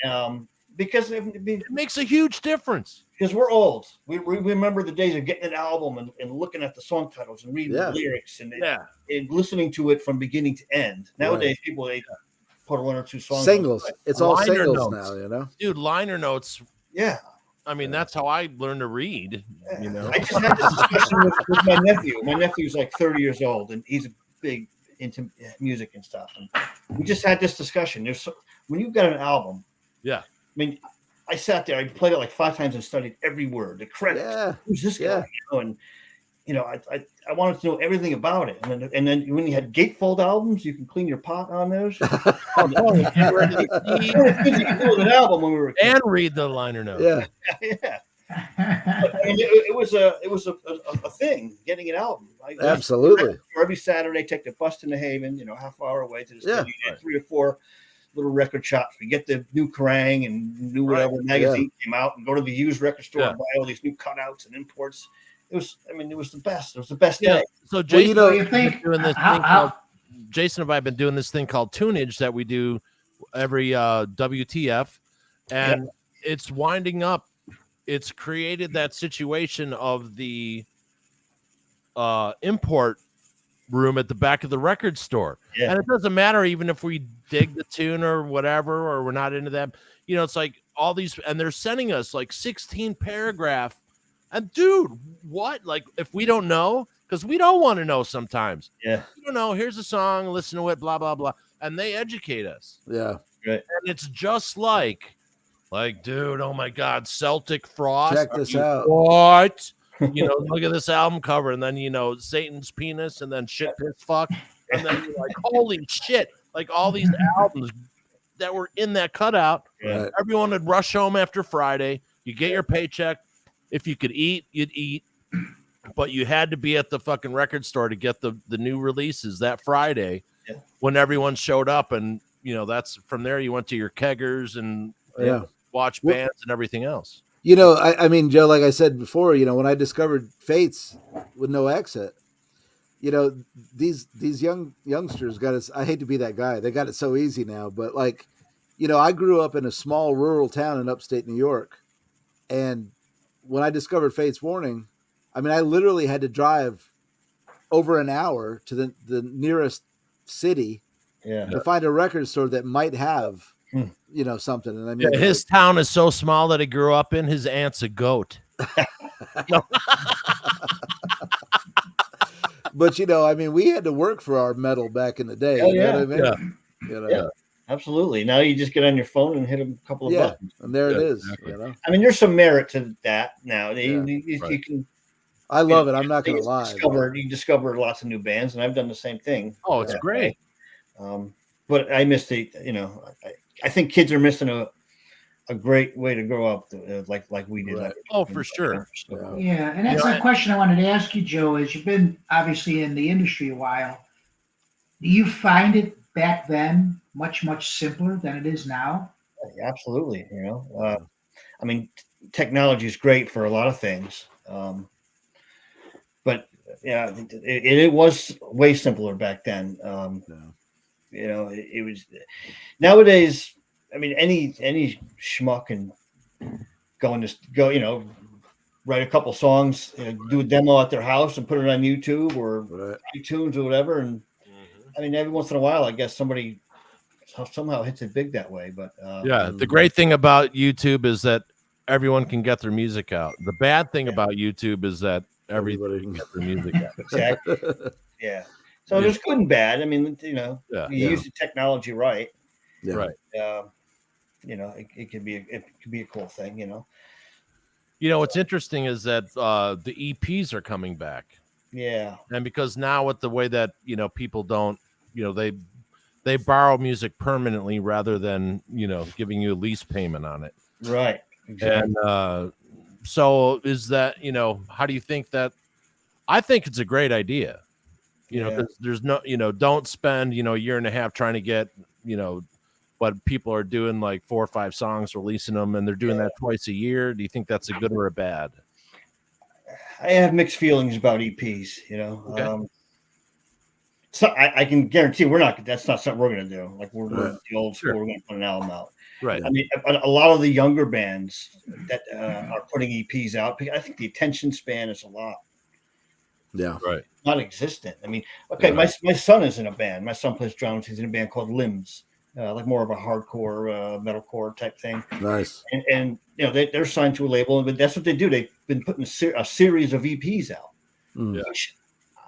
Because it makes a huge difference. Because we're old. We remember the days of getting an album and looking at the song titles and reading the lyrics and listening to it from beginning to end. Nowadays, people, they put one or two songs. Singles. It's all liner singles notes now, you know? Dude, liner notes. Yeah. I mean, that's how I learned to read, you know? I just had this discussion with my nephew. My nephew's like 30 years old, and he's big into music and stuff. And we just had this discussion. When you've got an album, I mean, I sat there, I played it like 5 times and studied every word, the credits. Yeah. Who's this guy? Yeah. You know, and I wanted to know everything about it. And then when you had gatefold albums, you can clean your pot on those. It was busy doing an album when we were and read the liner notes. Yeah. yeah. But, I mean, it was a thing getting an album. Absolutely. Every Saturday, take the bus to New Haven, half hour away to the city. Yeah. 3 or 4 little record shops. We get the new Kerrang and new whatever magazine came out, and go to the used record store and buy all these new cutouts and imports. It was the best. It was the best day. So Jason, Well, Jason and I have been doing this thing called tunage that we do every WTF, and it's winding up. It's created that situation of the import room at the back of the record store. And it doesn't matter even if we dig the tune or whatever, or we're not into that. It's like all these, and they're sending us like 16 paragraph. And dude, what? Like, if we don't know, because we don't want to know sometimes. Yeah. You don't know, here's a song, listen to it, blah, blah, blah. And they educate us. Yeah. Right. And it's just like, dude, oh my God, Celtic Frost. Check this out. What? Look at this album cover. And then, Satan's Penis, and then Shit Piss Fuck. And then you're like, holy shit. Like all these albums that were in that cutout. Right. Everyone would rush home after Friday. You get your paycheck. If you could eat, you'd eat. But you had to be at the fucking record store to get the new releases that Friday when everyone showed up. And, that's from there you went to your keggers and watch bands and everything else. I mean, Joe, like I said before, when I discovered Fates with no exit, these youngsters got it. I hate to be that guy. They got it so easy now. But I grew up in a small rural town in upstate New York. And when I discovered Fates Warning, I mean, I literally had to drive over an hour to the nearest city to find a record store that might have, something. And I mean, his town is so small that he grew up in. His aunt's a goat. But I mean, we had to work for our metal back in the day. You know what I mean? Yeah. Absolutely. Now you just get on your phone and hit a couple of buttons, and there it is. Exactly. I mean, there's some merit to that now. You can. I love it. I'm not going to lie. You discover lots of new bands, and I've done the same thing. Oh, it's great. But I missed it. I think kids are missing a great way to grow up, like we did. Right. Oh, for sure. Yeah, and that's a question I wanted to ask you, Joe. Is you've been obviously in the industry a while. Do you find it back then much simpler than it is now? Absolutely. I mean, technology is great for a lot of things, but it was way simpler back then. It was. Nowadays, I mean, any schmuck can go, write a couple songs, do a demo at their house and put it on YouTube or iTunes or whatever. And I mean, every once in a while, I guess somebody somehow hits it big that way. But the great thing about YouTube is that everyone can get their music out. The bad thing about YouTube is that everybody can get their music out. Exactly. Yeah. So there's good and bad. I mean, you use the technology right. Yeah. Right. It could be a cool thing. What's interesting is that the EPs are coming back. Yeah. And because now with the way that, people don't, they borrow music permanently rather than, giving you a lease payment on it. Right. Exactly. And so is that, how do you think that? I think it's a great idea. Because there's no, don't spend, a year and a half trying to get, what people are doing, like 4 or 5 songs, releasing them, and they're doing that twice a year. Do you think that's a good or a bad? I have mixed feelings about EPs, Okay. So I can guarantee that's not something we're going to do. Like we're the old school, we're going to put an album out. Right. I mean, a lot of the younger bands that are putting EPs out, I think the attention span is a lot. Yeah. Right. Non-existent. I mean, okay, my son is in a band. My son plays drums. He's in a band called Limbs, like more of a hardcore metalcore type thing. Nice. And they're signed to a label, but that's what they do. They've been putting a series of EPs out. Which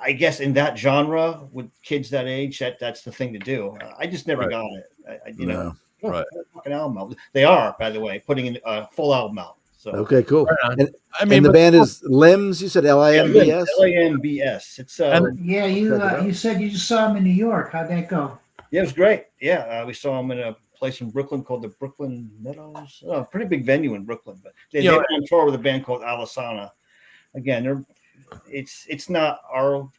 I guess in that genre with kids that age, that's the thing to do. I just never got it. Right. Fucking album out. They are, by the way, putting in a full album out. So Okay, cool. Right. I mean, and the band is Limbs. You said Limbs. Limbs. It's Yeah, you said you just saw him in New York. How'd that go? Yeah, it was great. Yeah, we saw him in a place in Brooklyn called the Brooklyn Meadows. Oh, pretty big venue in Brooklyn. But they were on tour with a band called Alisana. Again, it's not our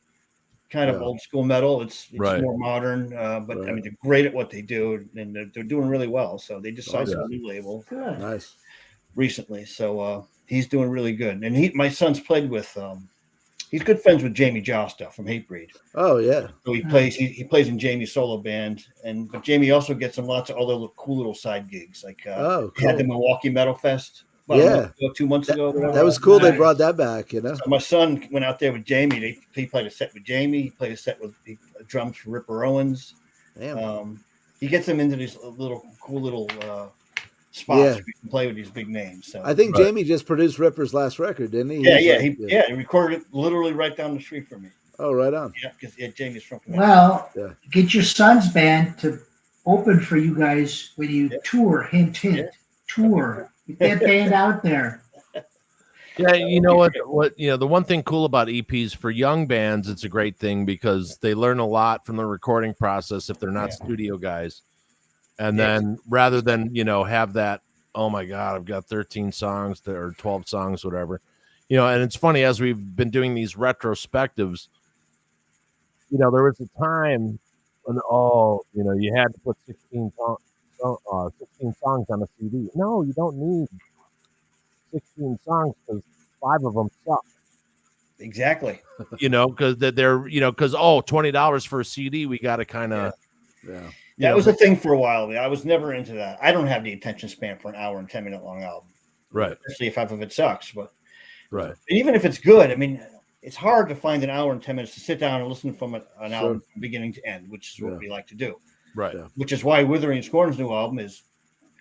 kind of old school metal. It's more modern. But I mean, they're great at what they do, and they're doing really well. So they just signed a new label. Good. Nice. Recently. So he's doing really good. And my son's played with he's good friends with Jamie Josta from Hatebreed. Oh yeah. So he plays in Jamie's solo band, but Jamie also gets him lots of other cool little side gigs. Like cool. He had the Milwaukee Metal Fest 2 months ago. That was cool. Nice. They brought that back, you know. So my son went out there with Jamie. He played a set with Jamie. He played a set with drums for Ripper Owens. Damn. He gets them into these cool little spots where you can play with these big names. So I think Jamie just produced Ripper's last record, didn't he? He recorded it literally right down the street from me. Oh, right on. Yeah, because Jamie's from Connecticut. Get your son's band to open for you guys when you tour. Hint, tour. Get that band out there. Yeah, you know what the one thing cool about EPs for young bands, it's a great thing because they learn a lot from the recording process if they're not studio guys. And then rather than, have that, oh my God, I've got 13 songs or 12 songs, whatever, and it's funny as we've been doing these retrospectives, there was a time when, you had to put 16 songs on a CD. No, you don't need 16 songs because 5 of them suck. Exactly. Because they're, because, $20 for a CD, we got to kind of, That was a thing for a while. I was never into that. I don't have the attention span for an hour and 10-minute long album. Right. Especially if half of it sucks. But right. Even if it's good, I mean, it's hard to find an hour and 10 minutes to sit down and listen from an album from beginning to end, which is what we like to do. Right. Which is why Withering SCORN's new album is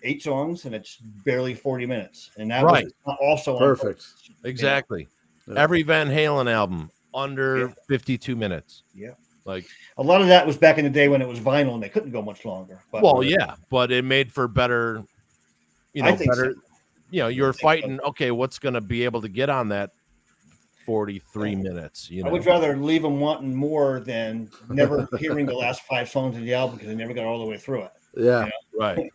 8 songs and it's barely 40 minutes. And that was also perfect. Exactly. Every Van Halen album under 52 minutes. Yeah. Like a lot of that was back in the day when it was vinyl and they couldn't go much longer. But, but it made for better, better. So. You're fighting. Okay, what's going to be able to get on that 43 minutes? I would rather leave them wanting more than never hearing the last 5 songs of the album because they never got all the way through it. Yeah, right.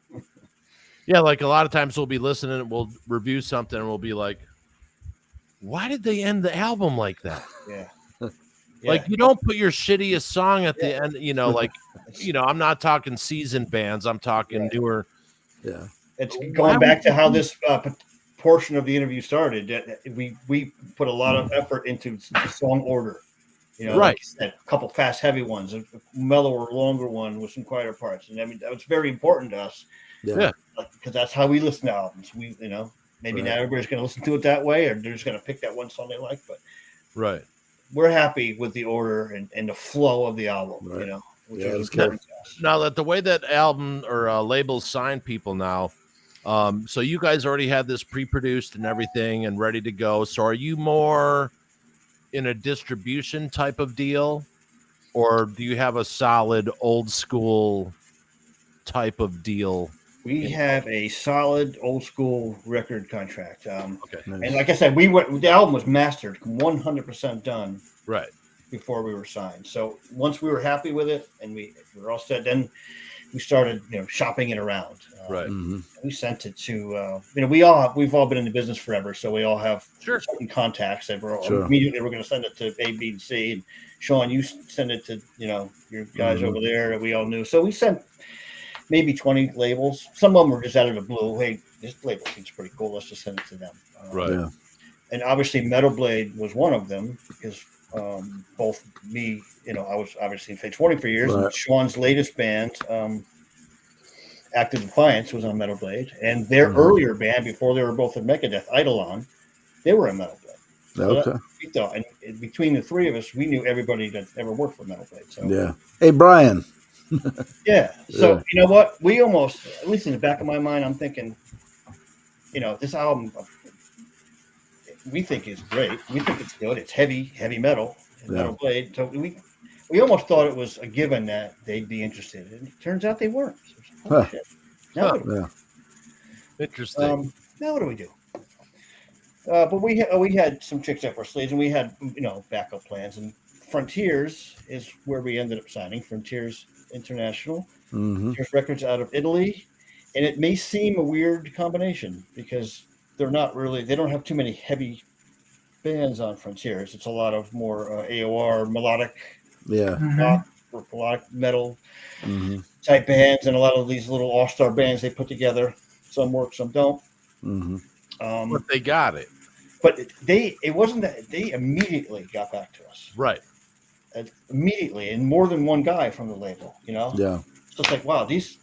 Yeah, like a lot of times we'll be listening and we'll review something and we'll be like, "Why did they end the album like that?" Yeah. Like you don't put your shittiest song at the end, I'm not talking seasoned bands. I'm talking newer. Yeah. It's going back to how this portion of the interview started. We put a lot of effort into the song order. Right. Like a couple fast, heavy ones, a mellower, longer one with some quieter parts. And I mean, that was very important to us. Yeah. Because that's how we listen to albums. Maybe not everybody's going to listen to it that way, or they're just going to pick that one song they like. But we're happy with the order and the flow of the album, which is important to us. Now that the way that album or labels sign people now, so you guys already had this pre-produced and everything and ready to go. So are you more in a distribution type of deal, or do you have a solid old school type of deal? We have a solid old school record contract. Okay. Nice. And like I said, the album was mastered 100% done before we were signed. So once we were happy with it and we were all set, then we started, shopping it around. We sent it to, we've all been in the business forever. So we all have certain contacts that immediately we're going to send it to A, B, and C. And Sean, you send it to, your guys over there that we all knew. So we sent maybe 20 labels. Some of them were just out of the blue. Hey, this label seems pretty cool. Let's just send it to them. And obviously Metal Blade was one of them because both me, I was obviously in Fate 20 for years. And Sean's latest band, Active Defiance, was on Metal Blade. And their earlier band, before they were both in Megadeth, Eidolon, they were in Metal Blade. Okay. So and between the three of us, we knew everybody that ever worked for Metal Blade. So Hey, Brian. So you know what? We almost, at least in the back of my mind, I'm thinking, this album we think is great. We think it's good. It's heavy metal, Metal Blade. So we almost thought it was a given that they'd be interested. And it turns out they weren't. So, Now, Interesting. now what do we do? But we had some chicks up our sleeves, and we had backup plans. And Frontiers is where we ended up signing. Frontiers International, Frontiers Records out of Italy, and it may seem a weird combination because they don't have too many heavy bands on Frontiers. It's a lot of more AOR melodic, rock, melodic metal type bands, and a lot of these little all-star bands they put together. Some work, some don't. But they got it. But it wasn't that they immediately got back to us. Right. Immediately, and more than one guy from the label, Yeah. So it's like, wow, these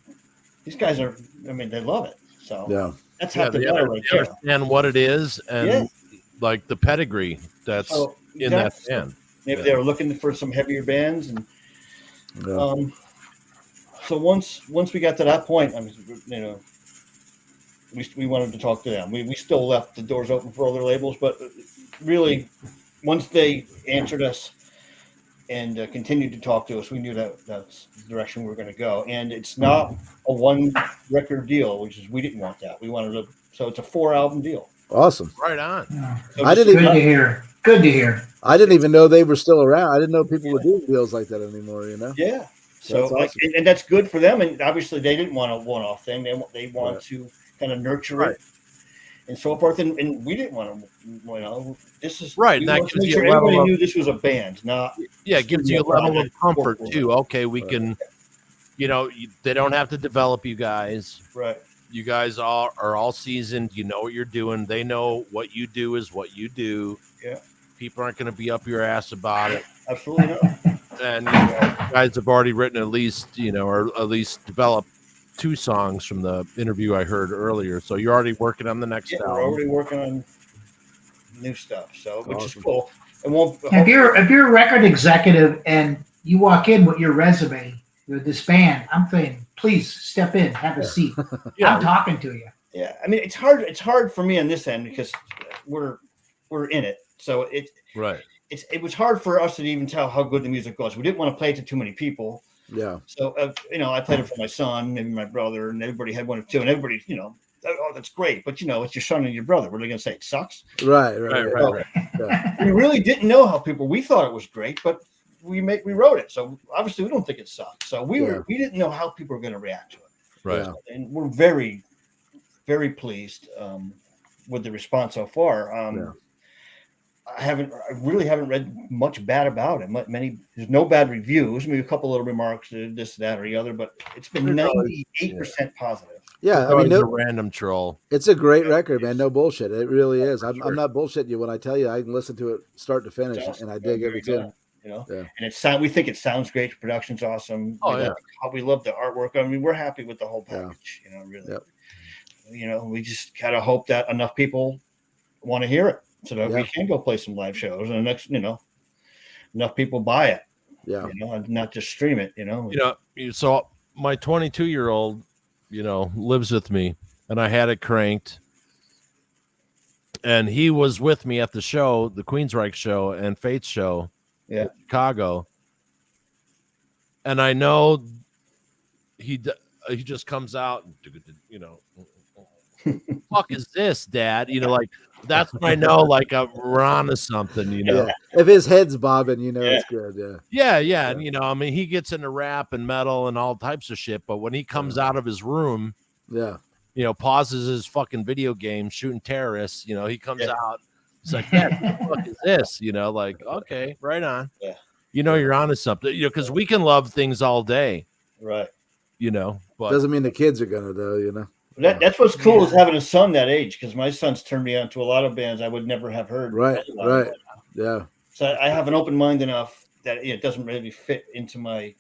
guys are, they love it. So that's half the they battle right there. understand what it is and like the pedigree that's in that band. Maybe they were looking for some heavier bands, and so once we got to that point, we wanted to talk to them. We still left the doors open for other labels, but really, once they answered us and continued to talk to us, we knew that that's the direction we were going to go. And it's not a one record deal, which is we didn't want that. We wanted so it's a 4-album deal. Awesome. Right on. Yeah. So Good to hear. Good to hear. I didn't even know they were still around. I didn't know people were doing deals like that anymore. Yeah. So that's awesome. and that's good for them. And obviously, they didn't want a one-off thing. They want to kind of nurture it and so forth. And we didn't want to, this is right. We That wanted to gives make you sure a level everybody of, knew this was a band, not it gives you a level of comfort project. too. Okay, we can, they don't have to develop you guys. Right. You guys are all seasoned. You know what you're doing. They know what you do is what you do. Yeah. People aren't going to be up your ass about it. Absolutely not. And you guys have already written at least, or at least developed 2 songs from the interview I heard earlier. So you're already working on the next album. We're already working on new stuff, so which is cool. And if you're a record executive and you walk in with your resume with this band, I'm saying, please step in, have a seat. I'm talking to you. Yeah, it's hard for me on this end because we're in it. So it was hard for us to even tell how good the music was. We didn't want to play it to too many people. Yeah. So I played it for my son, maybe my brother, and everybody had one or two, and everybody, oh, that's great. But it's your son and your brother. What are they going to say? It sucks. Right. Yeah. We really didn't know how we thought it was great, but we wrote it. So obviously we don't think it sucks. So we didn't know how people were going to react to it. Right. And we're very, very pleased with the response so far. I really haven't read much bad about it. There's no bad reviews. Maybe a couple little remarks, this, that, or the other, but it's been 98% positive. Yeah, no random troll. It's a great record, man. No bullshit. It really is. I'm not bullshitting you when I tell you I can listen to it start to finish, and I dig every tune. And we think it sounds great. The production's awesome. We love the artwork. We're happy with the whole package. Really. Yep. We just gotta hope that enough people want to hear it, so that we can go play some live shows, and next, enough people buy it. Yeah. And not just stream it. So my 22-year-old, lives with me, and I had it cranked, and he was with me at the show, the Queensryche show and Fate's show, in Chicago, and I know he just comes out, fuck is this, Dad? Like that's when I know, like we're on to something, If his head's bobbing, it's good. Yeah. And he gets into rap and metal and all types of shit, but when he comes out of his room, pauses his fucking video game, shooting terrorists, he comes out, it's like, Dad, what the fuck is this? Like, okay, right on. Yeah. You're on to something, because we can love things all day. Right. But doesn't mean the kids are gonna though, That's what's cool is having a son that age, because my son's turned me on to a lot of bands I would never have heard. Right. Yeah. So I have an open mind enough that it doesn't really fit into my,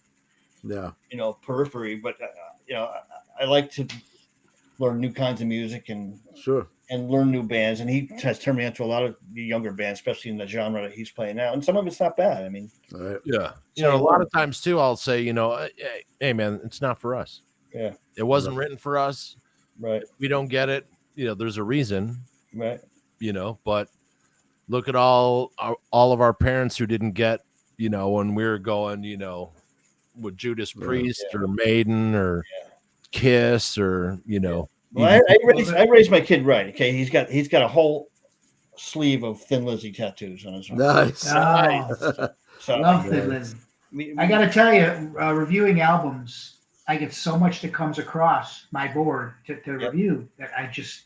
periphery. But I like to learn new kinds of music and learn new bands. And he has turned me on to a lot of the younger bands, especially in the genre that he's playing now. And some of it's not bad. A lot of times too, I'll say, hey man, it's not for us. Yeah. It wasn't written for us. Right. We don't get it. There's a reason. Right. But look at all of our parents who didn't get, when we were going, with Judas Priest or Maiden or Kiss or Well, I raised my kid right. Okay, he's got a whole sleeve of Thin Lizzy tattoos on his arm. Nice. Oh, So love Thin Lizzy. I got to tell you, reviewing albums, I get so much that comes across my board to review that I just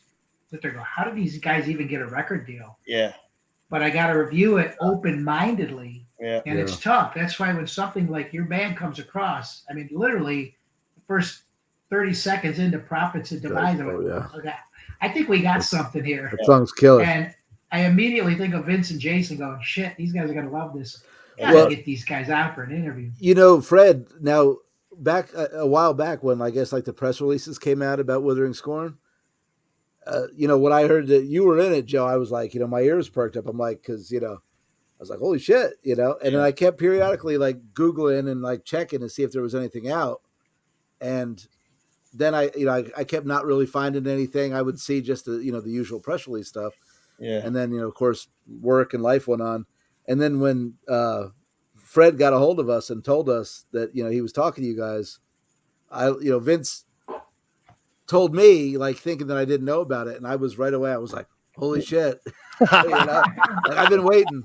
sit there and go, how do these guys even get a record deal? Yeah. But I got to review it open-mindedly, Yeah. and it's tough. That's why when something like your band comes across, I mean, literally, the first 30 seconds into Prophets and Demise, I'm like, okay, I think we got something here. That song's killer. And I immediately think of Vince and Jason going, shit, these guys are going to love this. Gotta get these guys out for an interview. Fred, now back a while back when I guess like the press releases came out about Withering Scorn, when I heard that you were in it, Joe, I was like, my ears perked up. I'm like, because, I was like, holy shit, and then I kept periodically like Googling and like checking to see if there was anything out. And then I kept not really finding anything. I would see just the usual press release stuff. Yeah. And then, of course, work and life went on. And then when Fred got a hold of us and told us that, he was talking to you guys, Vince told me, like, thinking that I didn't know about it. And I was right away, I was like, holy shit. Like, I've been waiting,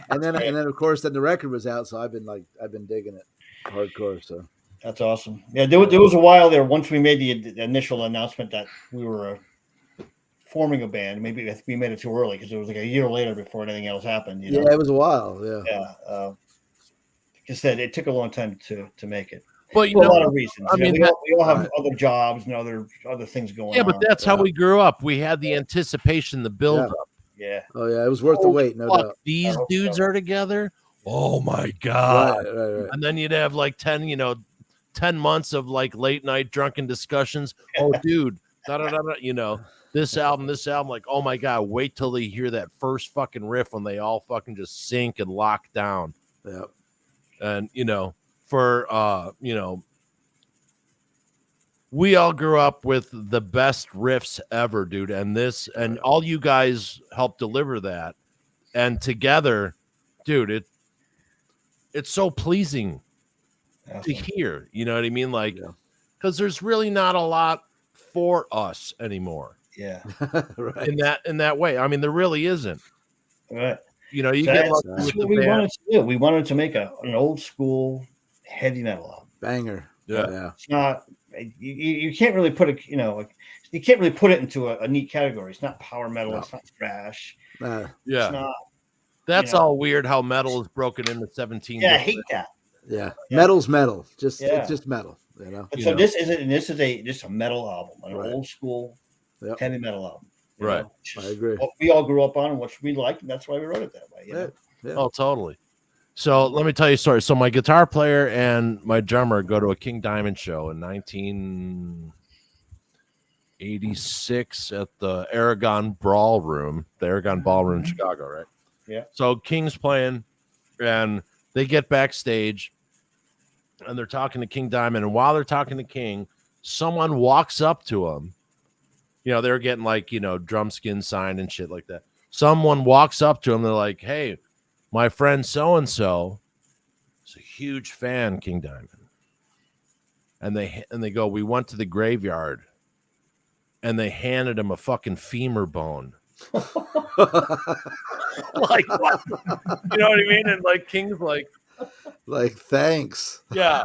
And then, of course, then the record was out. So I've been digging it hardcore. So that's awesome. Yeah, there was a while there. Once we made the initial announcement that we were forming a band, maybe I think we made it too early because it was like a year later before anything else happened. Yeah, it was a while. Yeah. Yeah. Like I said, it took a long time to make it. But for a lot of reasons. I mean, we all have other jobs and other things going on. Yeah, but that's how we grew up. We had the anticipation, the build up. Yeah. Oh yeah, it was worth the wait. No doubt. These dudes are together. Oh my god! Right. And then you'd have like 10 months of like late night drunken discussions. Oh, dude, this album, like, oh my god, wait till they hear that first fucking riff when they all fucking just sink and lock down. Yeah. And we all grew up with the best riffs ever, dude. And all you guys helped deliver that. And together, dude, it's so pleasing to hear. You know what I mean? Like, because there's really not a lot for us anymore. Yeah. Right. In that way. I mean, there really isn't. Right. You that's what we wanted to do. We wanted to make an old school heavy metal album. Banger. Yeah. It's not. You can't really put it. You can't really put it into a neat category. It's not power metal. No. It's not thrash. Yeah. It's not. That's all weird. How metal is broken into 17. Yeah, I hate that. Yeah. Metal's metal. It's just metal. So this is just a metal album, an old school heavy metal album. Right. I agree. What we all grew up on and what we liked, and that's why we wrote it that way. Yeah. Oh, totally. So let me tell you a story. So my guitar player and my drummer go to a King Diamond show in 1986 at the Aragon Ballroom in Chicago, right? Yeah. So King's playing, and they get backstage, and they're talking to King Diamond. And while they're talking to King, someone walks up to him. They're getting like, drum skin signed and shit like that. Someone walks up to him. They're like, hey, my friend so-and-so is a huge fan, King Diamond. And they go, we went to the graveyard, and they handed him a fucking femur bone. Like, what? You know what I mean? And like King's like thanks. Yeah.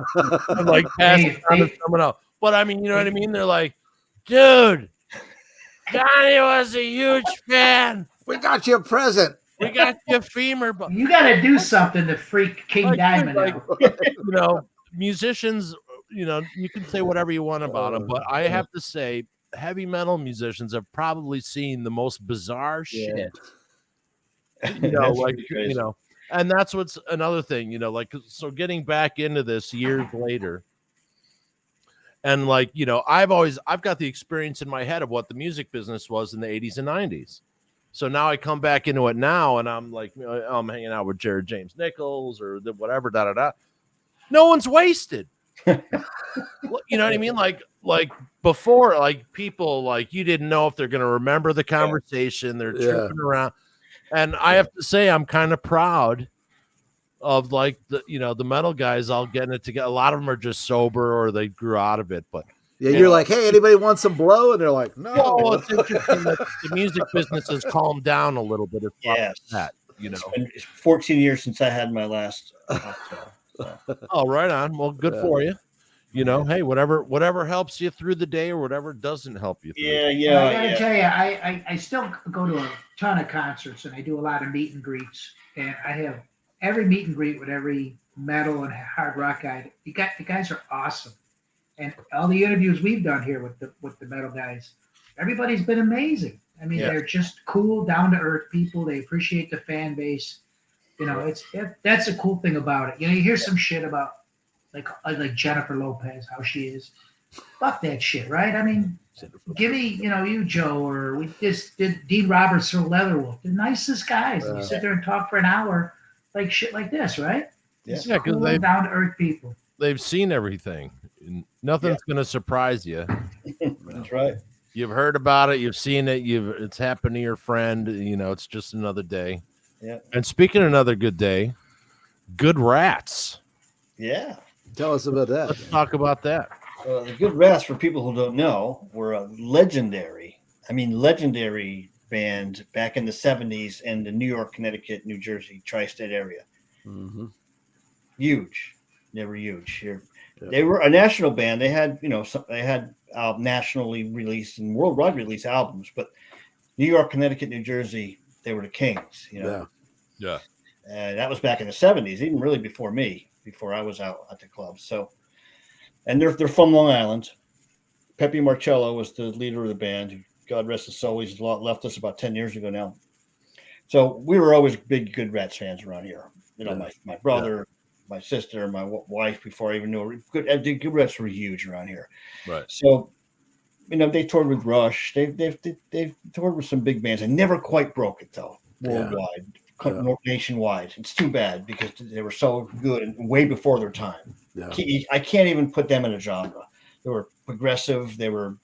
And like pass it on to someone else. But I mean, you know what I mean? They're like, dude, Johnny was a huge fan. We got you a present. We got you a femur bone. You got to do something to freak King Diamond out. Musicians, you can say whatever you want about them, but I have to say, heavy metal musicians have probably seen the most bizarre shit. And that's what's another thing, so getting back into this years later. And like, I've got the experience in my head of what the music business was in the 80s and 90s. So now I come back into it now, and I'm like, I'm hanging out with Jared James Nichols or whatever, No one's wasted. You know what I mean? Like before, like people, like you didn't know if they're going to remember the conversation. They're tripping around. And I have to say, I'm kind of proud of like the metal guys all getting it together. A lot of them are just sober or they grew out of it, but Yeah, you're like, hey, anybody want some blow? And they're like, no. Well, it's interesting that the music business has calmed down a little bit. Yes. That, you know. It's 14 years since I had my last cocktail. So. Oh, right on. Well, good for you. You know, hey, whatever helps you through the day or whatever doesn't help you. Yeah. I gotta tell you, I still go to a ton of concerts and I do a lot of meet and greets, and I have every meet and greet with every metal and hard rock guy. The guys are awesome, and all the interviews we've done here with the metal guys, everybody's been amazing. I mean, they're just cool, down to earth people. They appreciate the fan base. You know, that's a cool thing about it. You know, you hear some shit about like Jennifer Lopez, how she is. Fuck that shit, right? I mean, give me, you, Joe, or we just did Dean Roberts or Leatherwolf, the nicest guys. And you sit there and talk for an hour, like shit like this, right? Yeah, because cool, down to earth people. They've seen everything. Nothing's going to surprise you. That's right. You've heard about it. You've seen it. It's happened to your friend. You know, it's just another day. Yeah. And speaking of another good day, Good Rats. Yeah. Tell us about that. Let's talk about that. The Good Rats, for people who don't know, were a legendary band back in the 70s in the New York, Connecticut, New Jersey, tri-state area. Mm-hmm. Huge. They were huge here. Yeah. They were a national band. They had, they had nationally released and worldwide released albums, but New York, Connecticut, New Jersey, they were the kings, Yeah. And that was back in the 70s, even really before I was out at the club. So, and they're from Long Island. Pepe Marcello was the leader of the band. God rest his soul. He's left us about 10 years ago now. So we were always big Good Rats fans around here. My brother, my sister, my wife, before I even knew her. Good Rats were huge around here. Right. So, they toured with Rush. They've toured with some big bands. They never quite broke it though, worldwide, nationwide. It's too bad because they were so good and way before their time. Yeah. I can't even put them in a genre. They were progressive. They were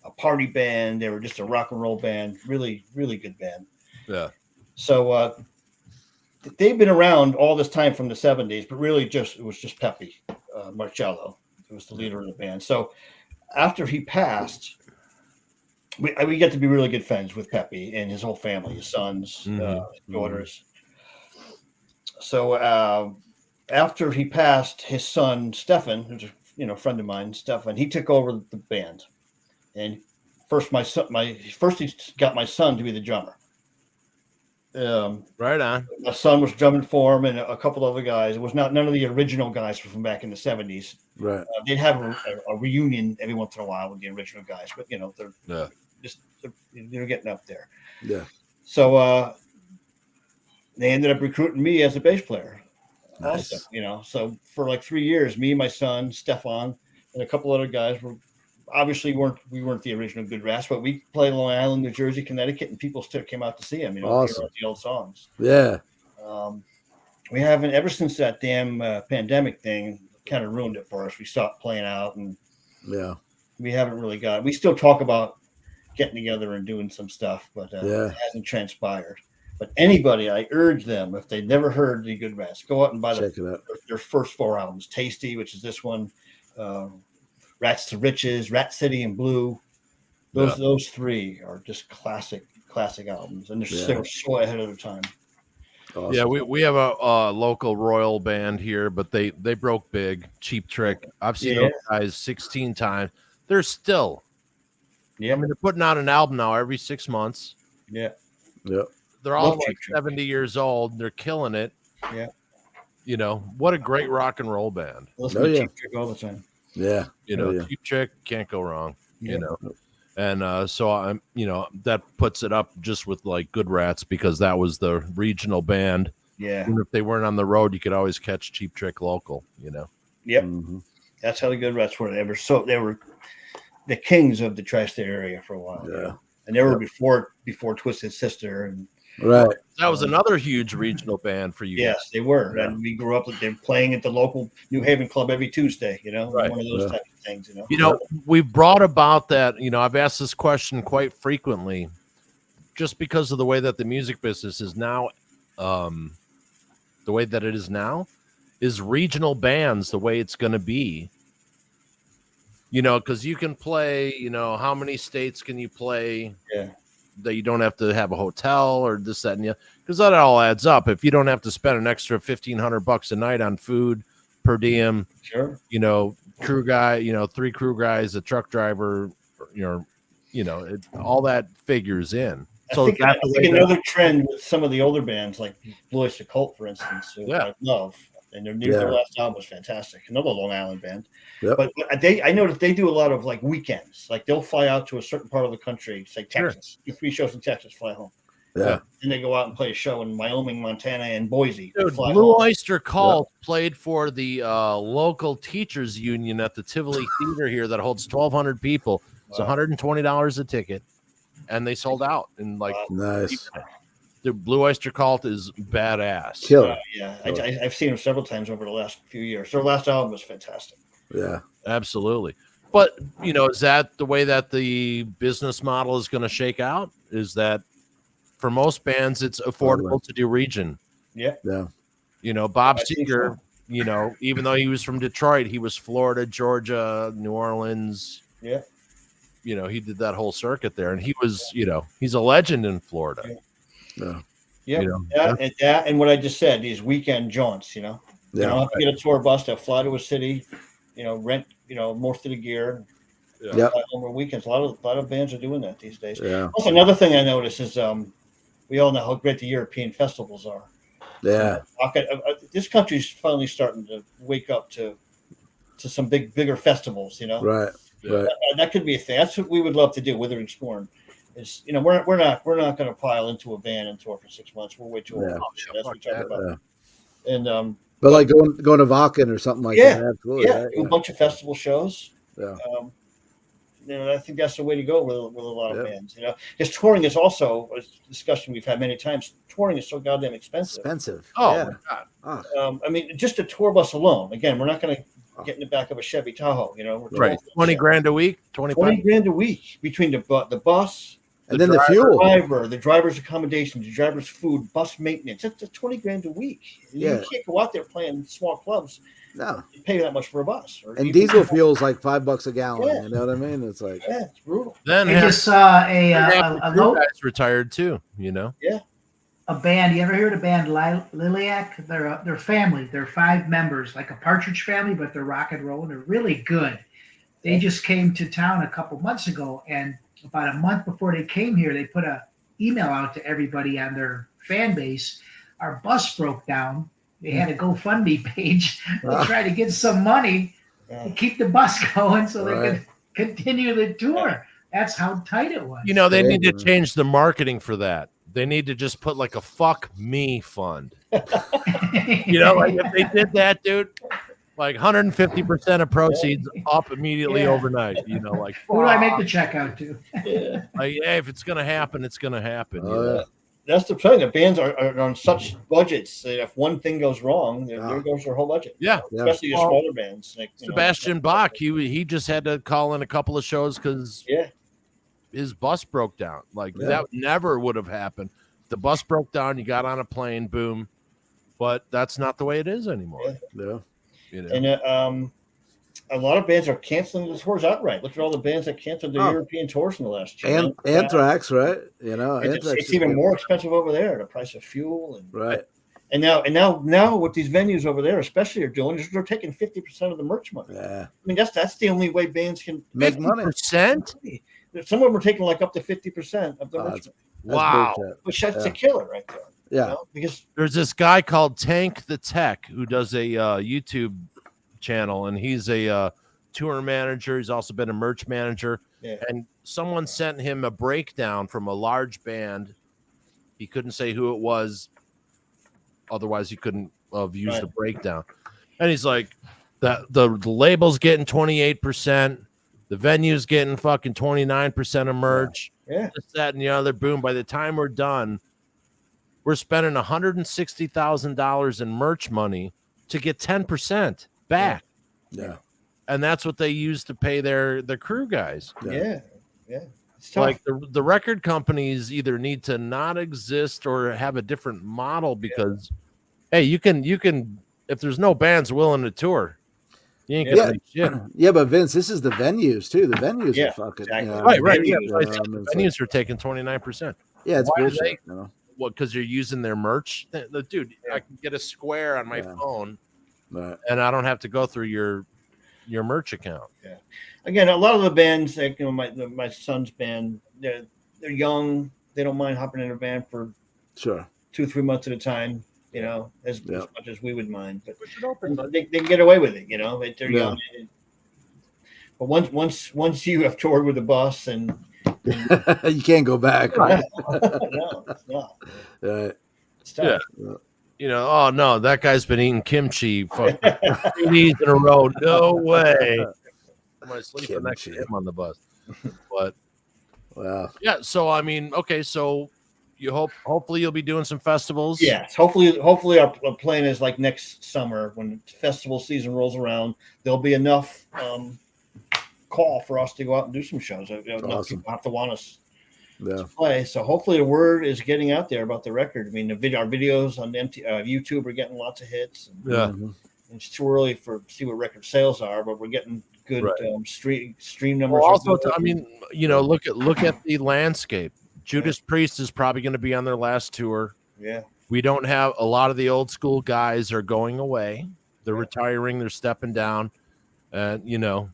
a party band. They were just a rock and roll band. Really, really good band. Yeah. So they've been around all this time from the 70s, but really it was just Pepe Marcello. It was the leader of the band. So after he passed, we get to be really good friends with Pepe and his whole family, his sons, daughters. So after he passed, his son Stefan, who's a friend of mine, Stefan, he took over the band, and first he got my son to be the drummer. Right on. My son was drumming for him, and a couple other guys. It was none of the original guys from back in the 70s. Right. They'd have a reunion every once in a while with the original guys, but they're getting up there. Yeah. So they ended up recruiting me as a bass player. Nice. Also, so for like 3 years, me, my son, Stefan, and a couple other guys we weren't the original Good Rats, but we played Long Island, New Jersey, Connecticut, and people still came out to see them. Awesome. The old songs. Yeah. We haven't ever since that damn pandemic thing kind of ruined it for us. We stopped playing out, and we haven't really we still talk about getting together and doing some stuff, but it hasn't transpired. But anybody, I urge them, if they've never heard the Good Rats, go out and buy their first 4 albums. Tasty, which is this one, Rats to Riches, Rat City and Blue. Those 3 are just classic albums, and they were so ahead of their time. Awesome. Yeah, we have a local Royal band here, but they broke big. Cheap Trick. I've seen those guys 16 times. They're still. Yeah. I mean, they're putting out an album now every 6 months. Yeah. Yep. They're all like 70 years old. They're killing it. Yeah. What a great rock and roll band. Listen to Cheap Trick all the time. Yeah. Cheap Trick, can't go wrong. And so I'm, that puts it up just with like Good Rats because that was the regional band. Yeah. And if they weren't on the road, you could always catch Cheap Trick local, Yep. Mm-hmm. That's how the Good Rats were. They were the kings of the tri-state area for a while. Yeah. And they were before Twisted Sister and right. That was another huge regional band for you. Yes, they were. Yeah. And we grew up with them playing at the local New Haven club every Tuesday, right. One of those type of things, We've brought about that, I've asked this question quite frequently just because of the way that the music business is now, the way that it is now, is regional bands the way it's going to be. You know, because you can play, you know, how many states can you play? Yeah. That you don't have to have a hotel or this, that, and the other, because that all adds up. If you don't have to spend an extra $1,500 a night on food per diem, Sure. you know, crew guy, you know, 3 crew guys, a truck driver, all that figures in. So I think another trend with some of the older bands like Blue Oyster Cult, for instance, who I love, and their last album was fantastic. Another Long Island band. Yep. But I noticed they do a lot of like weekends. Like they'll fly out to a certain part of the country, say Texas, do 3 shows in Texas, fly home. Yeah. And they go out and play a show in Wyoming, Montana, and Boise. Dude, Blue Oyster Cult played for the local teachers union at the Tivoli Theater here that holds 1,200 people. It's $120 a ticket, and they sold out in like nice. The Blue Oyster Cult is badass. Killer. I've seen them several times over the last few years. Their last album was fantastic. Yeah, absolutely. But you know, is that the way that the business model is going to shake out? Is that for most bands, it's affordable to do region? Yeah. You know, Bob Seger, you know, even though he was from Detroit, he was Florida, Georgia, New Orleans. Yeah. You know, he did that whole circuit there, and he was, you know, he's a legend in Florida. Yeah. Yeah. You know, and what I just said, these weekend jaunts, you know. You don't have to get a tour bus to fly to a city, you know, rent, you know, most of the gear. Yeah. Over weekends. A lot of bands are doing that these days. Yeah. Also, another thing I noticed is we all know how great the European festivals are. Yeah. This country's finally starting to wake up to some bigger festivals, you know. Right. Right. That could be a thing. That's what we would love to do. Withering Scorn is, you know, we're not going to pile into a van and tour for 6 months. We're way too old. That's what we talk about. And but like going to Vakken or something like that. Absolutely. Yeah, do a bunch of festival shows. Yeah. You know, I think that's the way to go with a lot of bands. You know, because touring is also a discussion we've had many times. Touring is so goddamn expensive. Oh yeah. My God. I mean, just a tour bus alone. Again, we're not going to get in the back of a Chevy Tahoe. You know, right? 20 grand a week. 20 grand a week between the bus. And then the fuel, the driver's accommodation, the driver's food, bus maintenance. That's 20 grand a week. You can't go out there playing small clubs. No, you pay that much for a bus. And diesel fuel's like $5 a gallon. Yeah. You know what I mean? It's like it's brutal. Then I just saw a guys retired too. You know, a band. You ever heard of the band Lilac? They're family. They're 5 members, like a Partridge Family, but they're rock and roll. They're really good. They just came to town a couple months ago, and about a month before they came here, they put a email out to everybody on their fan base. Our bus broke down. They had a GoFundMe page to try to get some money to keep the bus going so they could continue the tour. That's how tight it was. You know, they need to change the marketing for that. They need to just put like a fuck me fund. You know, like if they did that, dude, like 150% of proceeds up immediately overnight. You know, like who do I make the check out to? Like, hey, if it's gonna happen, it's gonna happen. You know? That's the thing. The bands are on such budgets that if one thing goes wrong, there goes their whole budget. Yeah, especially the smaller bands. Like, Sebastian Bach, he just had to call in a couple of shows because his bus broke down. Like that never would have happened. The bus broke down. You got on a plane, boom. But that's not the way it is anymore. Yeah. You know? And a lot of bands are canceling the tours outright. Look at all the bands that canceled their European tours in the last year. And Anthrax, right? You know, it's even more expensive over there. The price of fuel and And now what these venues over there especially are doing is they're taking 50% of the merch money. Yeah. I mean that's the only way bands can make money. Some of them are taking like up to 50% of the merch money. Wow. Which that's a killer right there. Yeah. You know? Because there's this guy called Tank the Tech who does a YouTube channel, and he's a tour manager. He's also been a merch manager. Yeah. And someone sent him a breakdown from a large band. He couldn't say who it was. Otherwise, he couldn't have used the breakdown. And he's like, the label's getting 28%. The venue's getting fucking 29% of merch. Yeah. This, that, and the other. Boom. By the time we're done, we're spending $160,000 in merch money to get 10% back. Yeah. And that's what they use to pay their crew guys. Yeah. It's like the record companies either need to not exist or have a different model because hey, you can if there's no bands willing to tour, You ain't Yeah. gonna make shit. Yeah, but Vince, this is the venues too. The venues Yeah, are fucking exactly. Right. Venues, Yeah, it's like- venues are taking 29%. yeah, it's Why are bullshit. they- What? Because you're using their merch, dude. Yeah. I can get a square on my Yeah. phone, Right. and I don't have to go through your merch account. Yeah. Again, a lot of the bands, like my son's band, they're young. They don't mind hopping in a band for Sure. 2-3 months at a time. You know, as Yeah. much as we would mind, but Push it open, bud. they can get away with it. You know, they're Yeah. young. But once you have toured with the bus and You can't go back. Right? no, it's not. Right. It's tough. You know, oh no, that guy's been eating kimchi for 3 days in a row. No way. I'm gonna sleep next to Kimchi. him on the bus. But Wow. yeah, so I mean, okay, so you hopefully you'll be doing some festivals. Yes, hopefully our plan is like next summer when festival season rolls around, there'll be enough call for us to go out and do some shows. Enough awesome. people have to want us Yeah. to play. So hopefully the word is getting out there about the record. I mean, our videos on YouTube are getting lots of hits. And, Yeah. it's too early to see what record sales are, but we're getting good stream numbers. Well, also, I mean, you know, look at the landscape. Judas Priest is probably going to be on their last tour. Yeah. We don't have a lot of the old school guys are going away. They're retiring. They're stepping down. And, you know,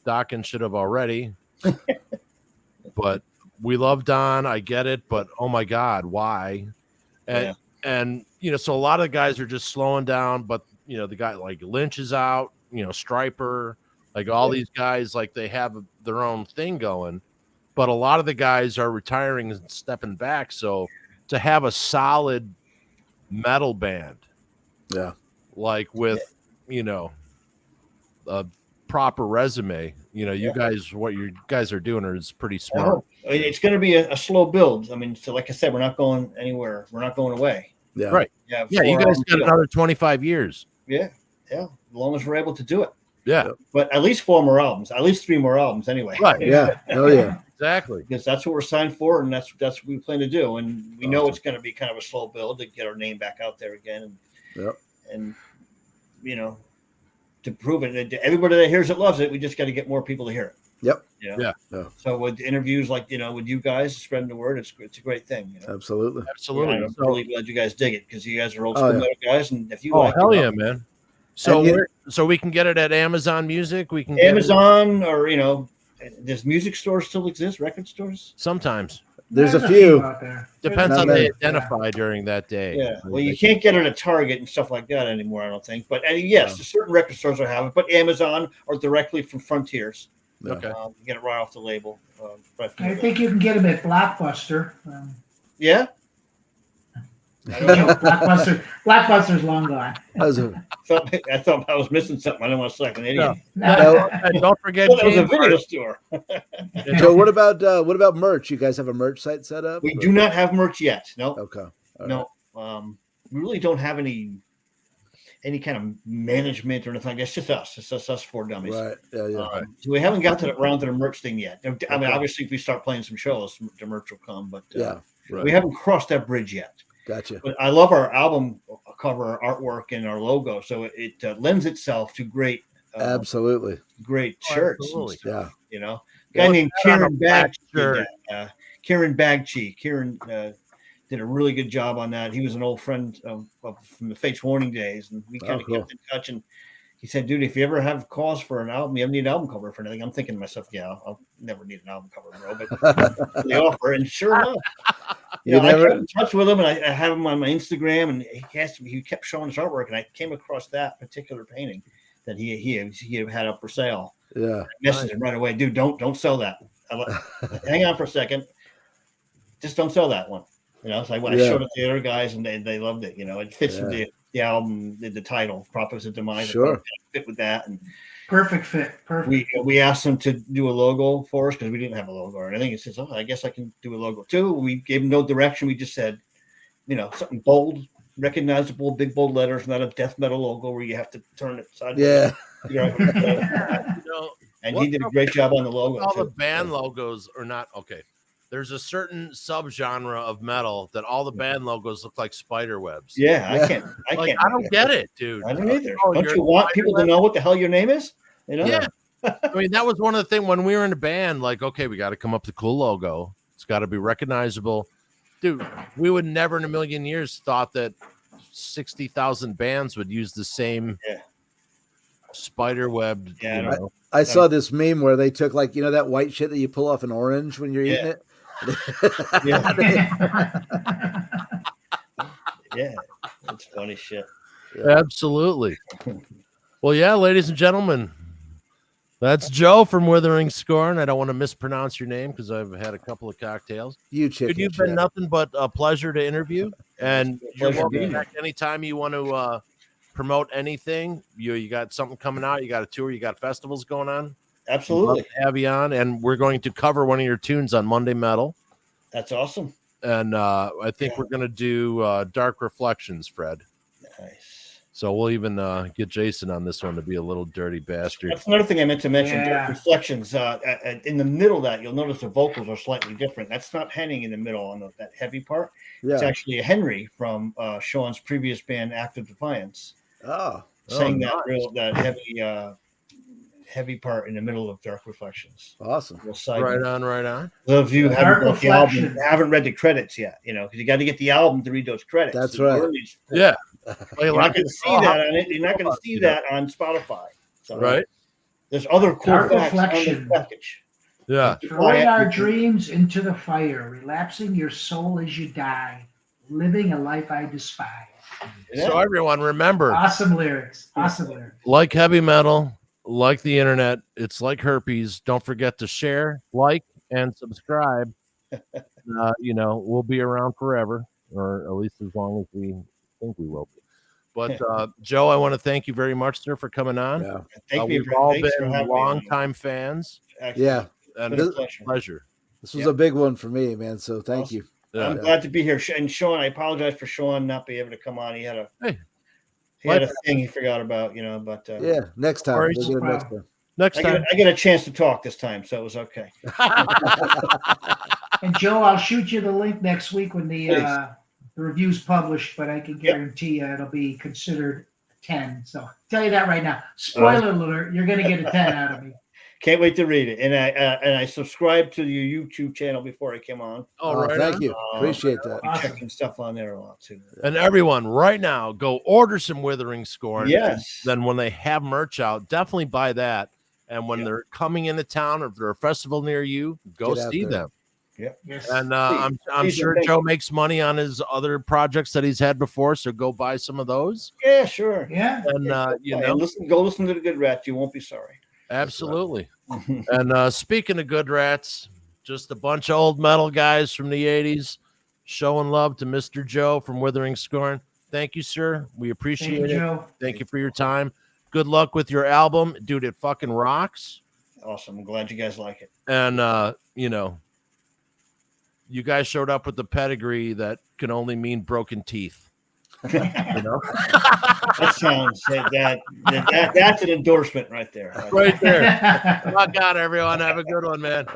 Talkin should have already. But we love Don. I get it. But, oh, my God, why? And you know, so a lot of guys are just slowing down. But, you know, the guy like Lynch is out, you know, Striper, like all these guys, like they have their own thing going. But a lot of the guys are retiring and stepping back. So to have a solid metal band, like with, you know, a proper resume, you know, you guys, what you guys are doing is pretty smart. It's going to be a slow build. I mean, so like I said, we're not going anywhere. We're not going away. Yeah. Right. Yeah. You guys got another 25 years. Yeah. Yeah. As long as we're able to do it. Yeah. But at least 4 more albums, at least 3 more albums anyway. Right. Yeah. Oh yeah. Exactly. Because that's what we're signed for, and that's what we plan to do. And we know it's going to be kind of a slow build to get our name back out there again. And you know, to prove it, everybody that hears it loves it. We just got to get more people to hear it. Yep. You know? Yeah. So with interviews like, you know, with you guys spreading the word, it's a great thing. You know? Absolutely. I'm really glad you guys dig it because you guys are old school metal guys, and if you hell yeah, man. So so we can get it at Amazon Music. We can Amazon, or you know, does music stores still exist? Record stores? Sometimes. There's a few. Depends on they identify during that day. Yeah. Well, you can't get it at Target and stuff like that anymore, I don't think. But yes, certain record stores will have it. But Amazon or directly from Frontiers. Okay. Get it right off the label. I think you can get them at Blockbuster. Yeah. Blockbuster's long gone. I thought I was missing something. I didn't want to sound like an idiot. No. Don't forget, that was a video store. So what about merch? You guys have a merch site set up? We do not have merch yet. No. Okay. No. We really don't have any kind of management or anything like that. It's just us. It's just us 4 dummies. Right. Yeah. So we haven't got around to the merch thing yet. I mean, obviously, if we start playing some shows, the merch will come. But we haven't crossed that bridge yet. Gotcha. But I love our album cover artwork and our logo, so it lends itself to great, absolutely great shirts. Absolutely. Yeah, you know, a guy named Kieran Bagchi. Kieran Bagchi. Kieran did a really good job on that. He was an old friend from the Fates Warning days, and we kind of kept in touch. And he said, "Dude, if you ever have cause for an album, you ever need an album cover for anything." I'm thinking to myself, "Yeah, I'll never need an album cover, bro." But they offer, and sure enough. I kept in touch with him, and I have him on my Instagram, and he kept showing his artwork, and I came across that particular painting that he had up for sale. Yeah, I messaged him right away, dude. Don't sell that. Hang on for a second. Just don't sell that one. You know, so I showed it to the other guys, and they loved it. You know, it fits with the album, the title, "Prophets of Demise." Sure, fit with that, and perfect fit. Perfect. We asked them to do a logo for us because we didn't have a logo or anything. He says, "Oh, I guess I can do a logo too." We gave him no direction. We just said, you know, something bold, recognizable, big bold letters, not a death metal logo where you have to turn it sideways. Yeah. And he did a great job on the logo. All the band logos are not okay. there's a certain subgenre of metal that all the band logos look like spider webs. Yeah, I can't. I don't get it, dude. I don't either. Oh, Don't you're you a want spider people to web? know what the hell your name is? You know? Yeah. I mean, that was one of the things when we were in a band, like, okay, we got to come up with a cool logo. It's got to be recognizable. Dude, we would never in a million years thought that 60,000 bands would use the same spider web. Yeah, You know? I saw this meme where they took like, that white shit that you pull off an orange when you're eating it. Yeah, it's funny shit. Absolutely. Well, yeah, ladies and gentlemen, that's Joe from Withering Scorn. I don't want to mispronounce your name because I've had a couple of cocktails. You chicken Dude, you've shit. been nothing but a pleasure to interview, and you're Pleasure welcome being back anytime you want to promote anything. You got something coming out, you got a tour, you got festivals going on. Absolutely. Love to have you on, and we're going to cover one of your tunes on Monday Metal. That's awesome. And I think we're going to do Dark Reflections, Fred. Nice. So we'll even get Jason on this one to be a little dirty bastard. That's another thing I meant to mention. Yeah. Reflections. In the middle of that, you'll notice the vocals are slightly different. That's not Henning in the middle on that heavy part. It's actually a Henry from Sean's previous band, Active Defiance. Sang that heavy part in the middle of Dark Reflections. Awesome. Right on. Those of you who haven't read the credits yet, because you got to get the album to read those credits. That's right. Yeah. You're not going to see that on it. You're not going to see that on Spotify. So, right. There's other cool Dark facts on the Reflection. package. Yeah. Throwing our dreams into the fire, relapsing your soul as you die, living a life I despise. Yeah. So everyone, remember, Awesome lyrics. like heavy metal, like the internet, it's like herpes. Don't forget to share, like, and subscribe. We'll be around forever, or at least as long as we think we will be. But Joe, I want to thank you very much, sir, for coming on. Yeah. We've all been long-time fans. Yeah. And it's a pleasure. This was a big one for me, man. So thank you. Yeah. I'm glad to be here. And Sean, I apologize for Sean not being able to come on. He had a thing he forgot about, but next time. Next time. I get a chance to talk this time, so it was okay. And Joe, I'll shoot you the link next week when the review's published, but I can guarantee you it'll be considered a 10. So I'll tell you that right now. Spoiler alert, you're going to get a 10 out of me. Can't wait to read it. And I subscribed to your YouTube channel before I came on. Thank you. Appreciate that. Awesome. Checking stuff on there a lot too. And everyone, right now, go order some Withering Scorn. Yes. Then when they have merch out, definitely buy that. And when they're coming into town, or if there's a festival near you, go see them. Yeah. Yes. And I'm sure Joe makes money on his other projects that he's had before, so go buy some of those. Yeah, sure. Yeah. And go listen to the Good Rats. You won't be sorry. Absolutely. And speaking of Good Rats, just a bunch of old metal guys from the 80s showing love to Mr. Joe from Withering Scorn. Thank you, sir. We appreciate it. Joe. Thank you for your time. Good luck with your album. Dude, it fucking rocks. Awesome. I'm glad you guys like it. And, you guys showed up with the pedigree that can only mean broken teeth. That sounds that's an endorsement right there. Right there. Rock on, everyone. Have a good one, man.